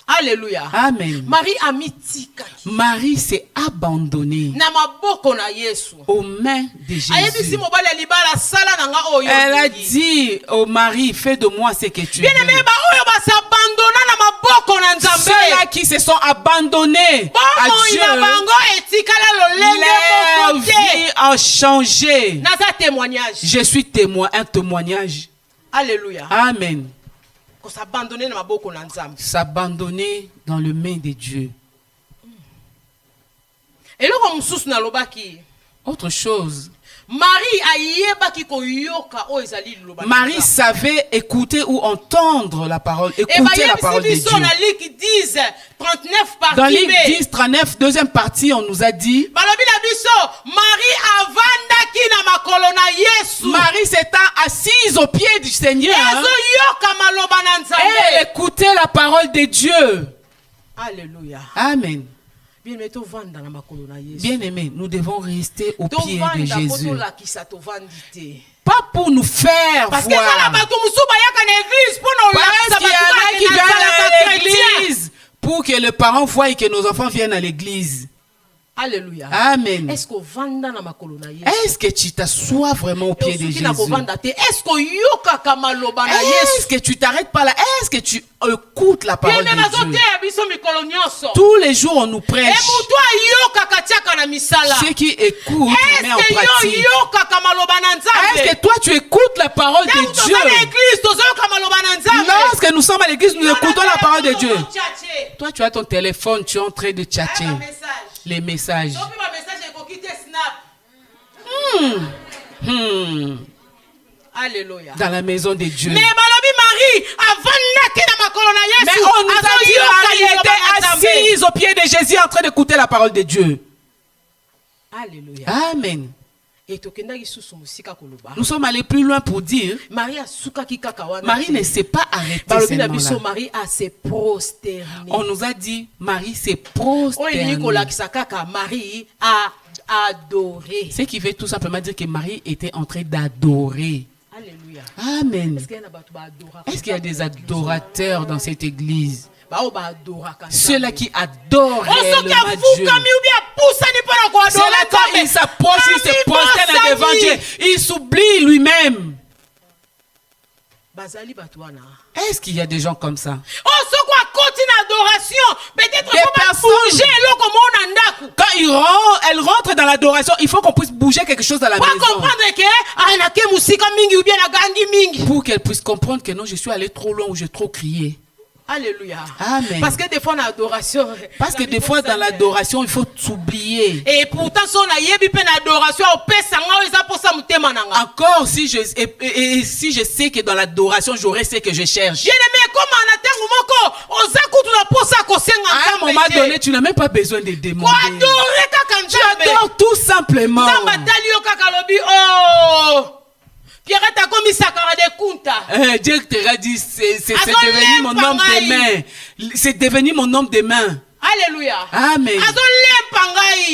Speaker 3: Alléluia.
Speaker 1: Amen.
Speaker 3: Marie amitika
Speaker 1: Marie s'est abandonnée
Speaker 3: na maboko na Yesu.
Speaker 1: aux mains de
Speaker 3: Ayebisi
Speaker 1: Jésus.
Speaker 3: mobali libala sala nanga oyo.
Speaker 1: Elle a dit au mari, fais de moi ce que tu
Speaker 3: Bien aimé
Speaker 1: veux.
Speaker 3: ba oyo basabandona na maboko na Nzambe.
Speaker 1: Ceux-là qui se sont abandonnés à
Speaker 3: Bongo
Speaker 1: Dieu,
Speaker 3: ina bango etikala lolenge
Speaker 1: leur
Speaker 3: moko te.
Speaker 1: vie a changé.
Speaker 3: Naza témoignage.
Speaker 1: Je suis témoin, un témoignage.
Speaker 3: Alléluia.
Speaker 1: Amen.
Speaker 3: Ko s'abandonner na maboko na Nzambe.
Speaker 1: S'abandonner dans le main de Dieu.
Speaker 3: Eloko mususu na lobaki.
Speaker 1: Autre chose. Marie savait écouter ou entendre la parole, écouter la parole de Dieu. Dans Luc 10, 39, deuxième partie, on nous a dit Marie s'étant assise aux pieds du Seigneur et elle écoutait la parole de Dieu.
Speaker 3: Alléluia.
Speaker 1: Amen.
Speaker 3: Bien
Speaker 1: aimé, nous devons rester au pied de Jésus. Pas pour nous faire voir. Parce qu'il y en a qui viennent à l'église pour que les parents voient et que nos enfants viennent à l'église.
Speaker 3: Alléluia.
Speaker 1: Amen.
Speaker 3: Est-ce
Speaker 1: que tu t'assois vraiment au pied de Jésus? Est-ce que tu t'arrêtes pas là? Est-ce que tu écoutes la parole de Dieu? Tous les jours on nous prêche. Ceux qui écoutent mettent en pratique. Est-ce que toi tu écoutes la parole de Dieu? Lorsque nous sommes à l'église, nous écoutons la parole de Dieu. Toi tu as ton téléphone, tu es en train de tchatcher. Les messages.
Speaker 3: Alléluia.
Speaker 1: Dans la maison de Dieu.
Speaker 3: Mais
Speaker 1: on nous a dit Marie était assise au pied de Jésus en train d'écouter la parole de Dieu.
Speaker 3: Alléluia.
Speaker 1: Amen. Nous sommes allés plus loin pour dire Marie ne s'est pas arrêtée seulement là.
Speaker 3: Marie s'est prosternée.
Speaker 1: On nous a dit Marie s'est prosternée.
Speaker 3: Marie a adoré.
Speaker 1: Ce qui veut tout simplement dire que Marie était en train d'adorer.
Speaker 3: Alléluia.
Speaker 1: Amen. Est-ce qu'il y a des adorateurs dans cette église? Ceux-là qui adorent réellement Dieu. Ceux-là quand il s'approche, il se prosterne devant Dieu. Il s'oublie lui-même. Est-ce qu'il y a des gens comme ça? Quand elle rentre dans l'adoration, il faut qu'on puisse bouger quelque chose dans la maison. Pour qu'elle puisse comprendre que non, je suis allé trop loin ou j'ai trop crié.
Speaker 3: Alléluia.
Speaker 1: Amen.
Speaker 3: Parce que des fois dans l'adoration.
Speaker 1: Parce que des fois dans l'adoration, il faut s'oublier.
Speaker 3: Et pourtant, si on a yébi pen adoration, on peut s'engager ça pour ça mutema nanga.
Speaker 1: Encore si je sais que dans l'adoration, j'aurai ce que je cherche.
Speaker 3: Bien aimé, comme en attend moko, on zakutu la posa ko senga.
Speaker 1: À un moment donné, tu n'as même pas besoin de demander.
Speaker 3: Adorer kaka
Speaker 1: tu adores tout simplement.
Speaker 3: Namba talio kaka lobi oh. Pierre a commis ça car des comptes.
Speaker 1: Dieu te dit c'est devenu mon homme de main. C'est devenu mon homme de main.
Speaker 3: Alléluia.
Speaker 1: Amen.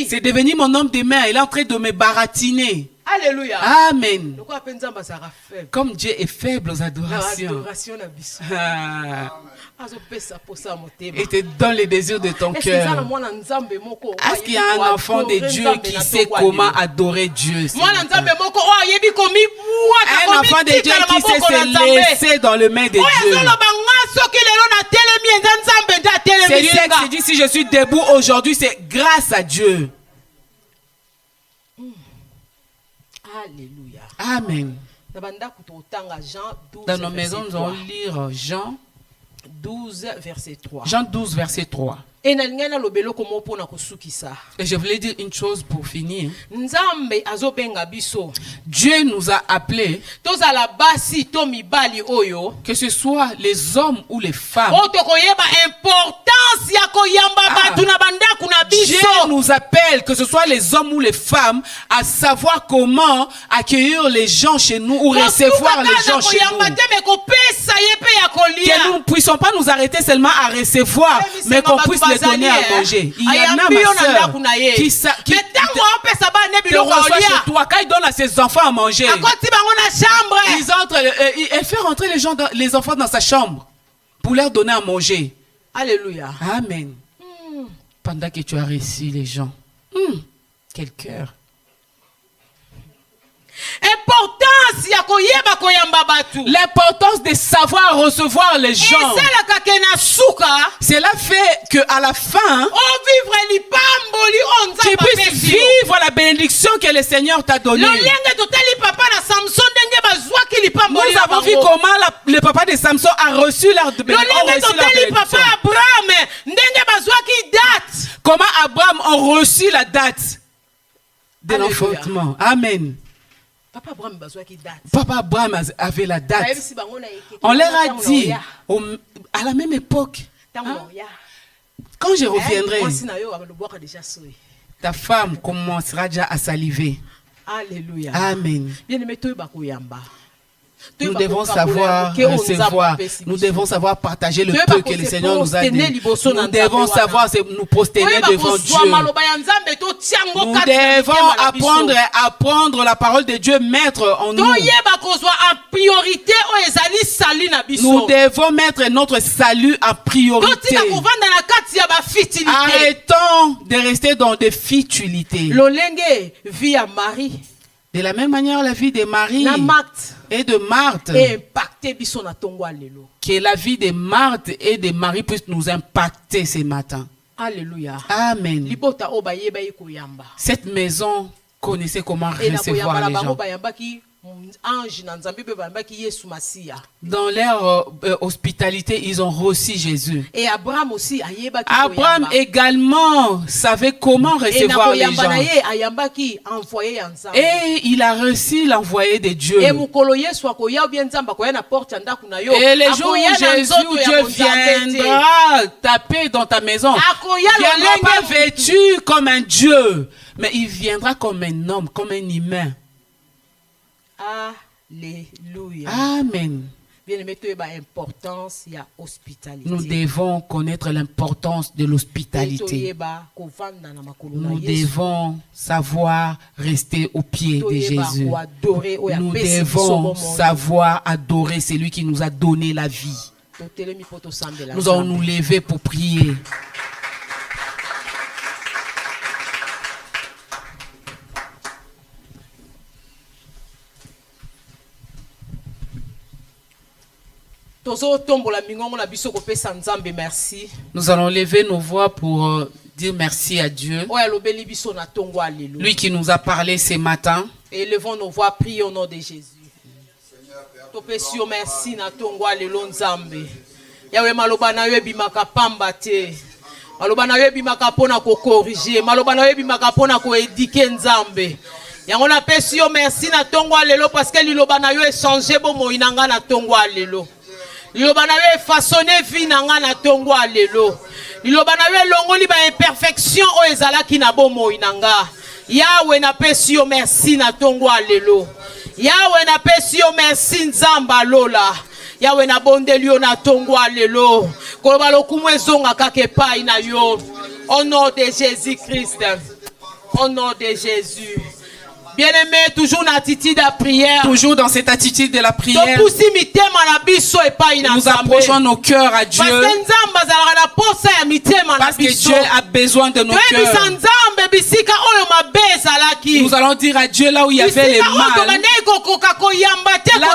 Speaker 1: C'est devenu mon homme de main. Il est en train de me baratiner.
Speaker 3: Alléluia.
Speaker 1: Amen. Comme Dieu est faible aux adorations. Et te donne les désirs de ton cœur. Est-ce qu'il y a un enfant de Dieu qui sait comment adorer Dieu? Un enfant de Dieu qui sait se laisser dans le main de Dieu. Celui-là qui se dit si je suis debout aujourd'hui, c'est grâce à Dieu.
Speaker 3: Alléluia.
Speaker 1: Amen. Dans nos maisons, nous allons lire Jean
Speaker 3: 12, verset 3.
Speaker 1: Jean 12, verset 3.
Speaker 3: Et
Speaker 1: je voulais dire une chose pour finir. Dieu nous a appelés, que ce soit les hommes ou les femmes. Dieu nous appelle, que ce soit les hommes ou les femmes, à savoir comment accueillir les gens chez nous ou recevoir les gens chez nous. Que nous ne puissions pas nous arrêter seulement à recevoir, mais qu'on puisse les donner à manger. Il y en a, ma soeur, qui te reçoit chez toi. Quand il donne à ses enfants à manger, elle fait rentrer les enfants dans sa chambre pour leur donner à manger.
Speaker 3: Alléluia.
Speaker 1: Amen. Pendant que tu as reçu les gens. Quel cœur. L'importance de savoir recevoir les gens. Cela fait qu'à la fin, tu puisses vivre la bénédiction que le Seigneur t'a donnée. Nous avons vu comment le papa de Samson a reçu leur bénédiction. Comment Abraham a reçu la date. de l'enfantement. Amen.
Speaker 3: Papa Abraham bazwa ki date.
Speaker 1: Papa Abraham avait la date. On leur a dit à la même époque, hein, quand je reviendrai, ta femme commencera déjà à saliver.
Speaker 3: Alléluia.
Speaker 1: Amen.
Speaker 3: Bien-aimé, toi bakoyamba.
Speaker 1: Nous devons savoir recevoir, nous devons savoir partager le peu que le Seigneur nous a donné. Nous devons savoir nous prosterner devant Dieu. Nous devons apprendre la parole de Dieu, mettre en nous. Nous devons mettre notre salut en priorité. Arrêtons de rester dans des futilités. De la même manière, la vie de Marie et de Marthe, que la vie de Marthe et de Marie puisse nous impacter ce matin.
Speaker 3: Alléluia.
Speaker 1: Amen. Cette maison connaissait comment recevoir les gens. Dans leur hospitalité, ils ont reçu Jésus.
Speaker 3: Et Abraham aussi,
Speaker 1: Abraham également savait comment recevoir les gens. Et il a reçu l'envoyé de Dieu. Et le jour où Jésus, Dieu viendra taper dans ta maison, il ne viendra pas vêtu comme un Dieu, mais il viendra comme un homme, comme un humain.
Speaker 3: Alléluia.
Speaker 1: Amen. Nous devons connaître l'importance de l'hospitalité. Nous devons savoir rester au pied de Jésus. Nous devons savoir adorer celui qui nous a donné la vie. Nous allons nous lever pour prier. Nous allons lever nos voix pour dire merci à Dieu. Lui qui nous a parlé ce matin.
Speaker 3: Élevons nos voix, prions au nom de Jésus. Merci na tongwa lelo nzambe. Yawe maloba na yo bimaka pamba te. Maloba na yo bimaka pona ko corriger. Maloba na yo bimaka pona ko éduquer nzambe. Yango na pesi yo merci na tongwa lelo parce que liloba na yo échanger bo moinanga na tongwa lelo. Liloba na yo façonner vie nanga na tongwa lelo. Liloba na yo longoli ba imperfection o ezalaki na bo moinanga. Yawe na pesi yo merci na tongwa lelo. Yahweh na pesi yo merci nzamba lola. Yahweh na bondeli yo na tongwa lelo. Koloba lokumu ezonga kake pai na yo. Au nom de Jésus-Christ. Au nom de Jésus. Bien-aimé, toujours dans l'attitude de la prière.
Speaker 1: Toujours dans cette attitude de la prière.
Speaker 3: Nous
Speaker 1: approchons nos cœurs à Dieu. Parce que Dieu a besoin de nos cœurs. Nous allons dire à Dieu là où il y avait les mal. Là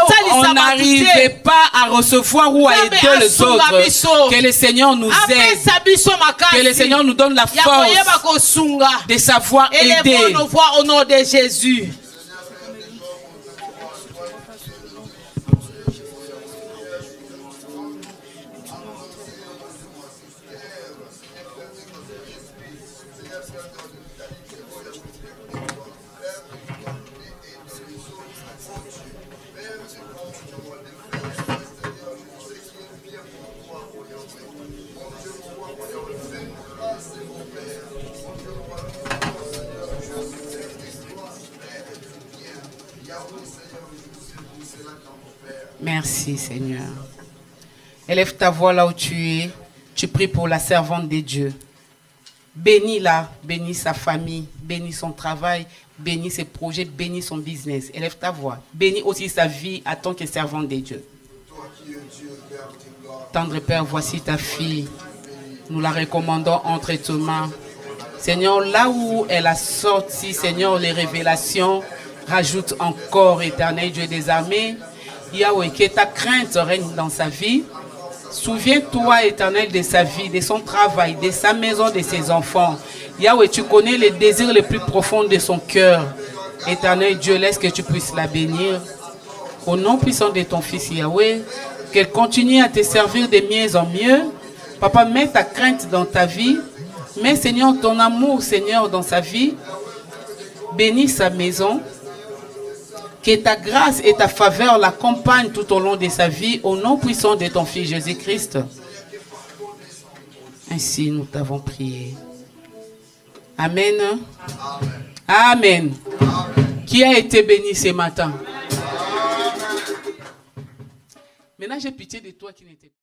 Speaker 1: où on n'arrivait pas à recevoir ou à aider les autres. Que le Seigneur nous aide. Que le Seigneur nous donne la force de savoir aider.
Speaker 3: Élevons nos voix au nom de Jésus.
Speaker 1: Merci Seigneur. Élève ta voix là où tu es. Tu pries pour la servante de Dieu. Bénis-la, bénis sa famille, bénis son travail, bénis ses projets, bénis son business. Élève ta voix. Bénis aussi sa vie en tant que servante de Dieu. Tendre Père, voici ta fille. Nous la recommandons entre tes mains. Seigneur, là où elle a sorti, Seigneur, les révélations, rajoute encore, éternel Dieu des armées. Yahweh, que ta crainte règne dans sa vie. Souviens-toi, éternel, de sa vie, de son travail, de sa maison, de ses enfants. Yahweh, tu connais les désirs les plus profonds de son cœur. Éternel Dieu, laisse que tu puisses la bénir. Au nom puissant de ton Fils Yahweh, qu'elle continue à te servir de mieux en mieux. Papa, mets ta crainte dans ta vie. Mets, Seigneur, ton amour, Seigneur, dans sa vie. bénis sa maison. Que ta grâce et ta faveur l'accompagnent tout au long de sa vie, au nom puissant de ton Fils Jésus-Christ. Ainsi, nous t'avons prié. Amen. Amen. Qui a été béni ce matin? Maintenant, j'ai pitié de toi qui n'étais pas.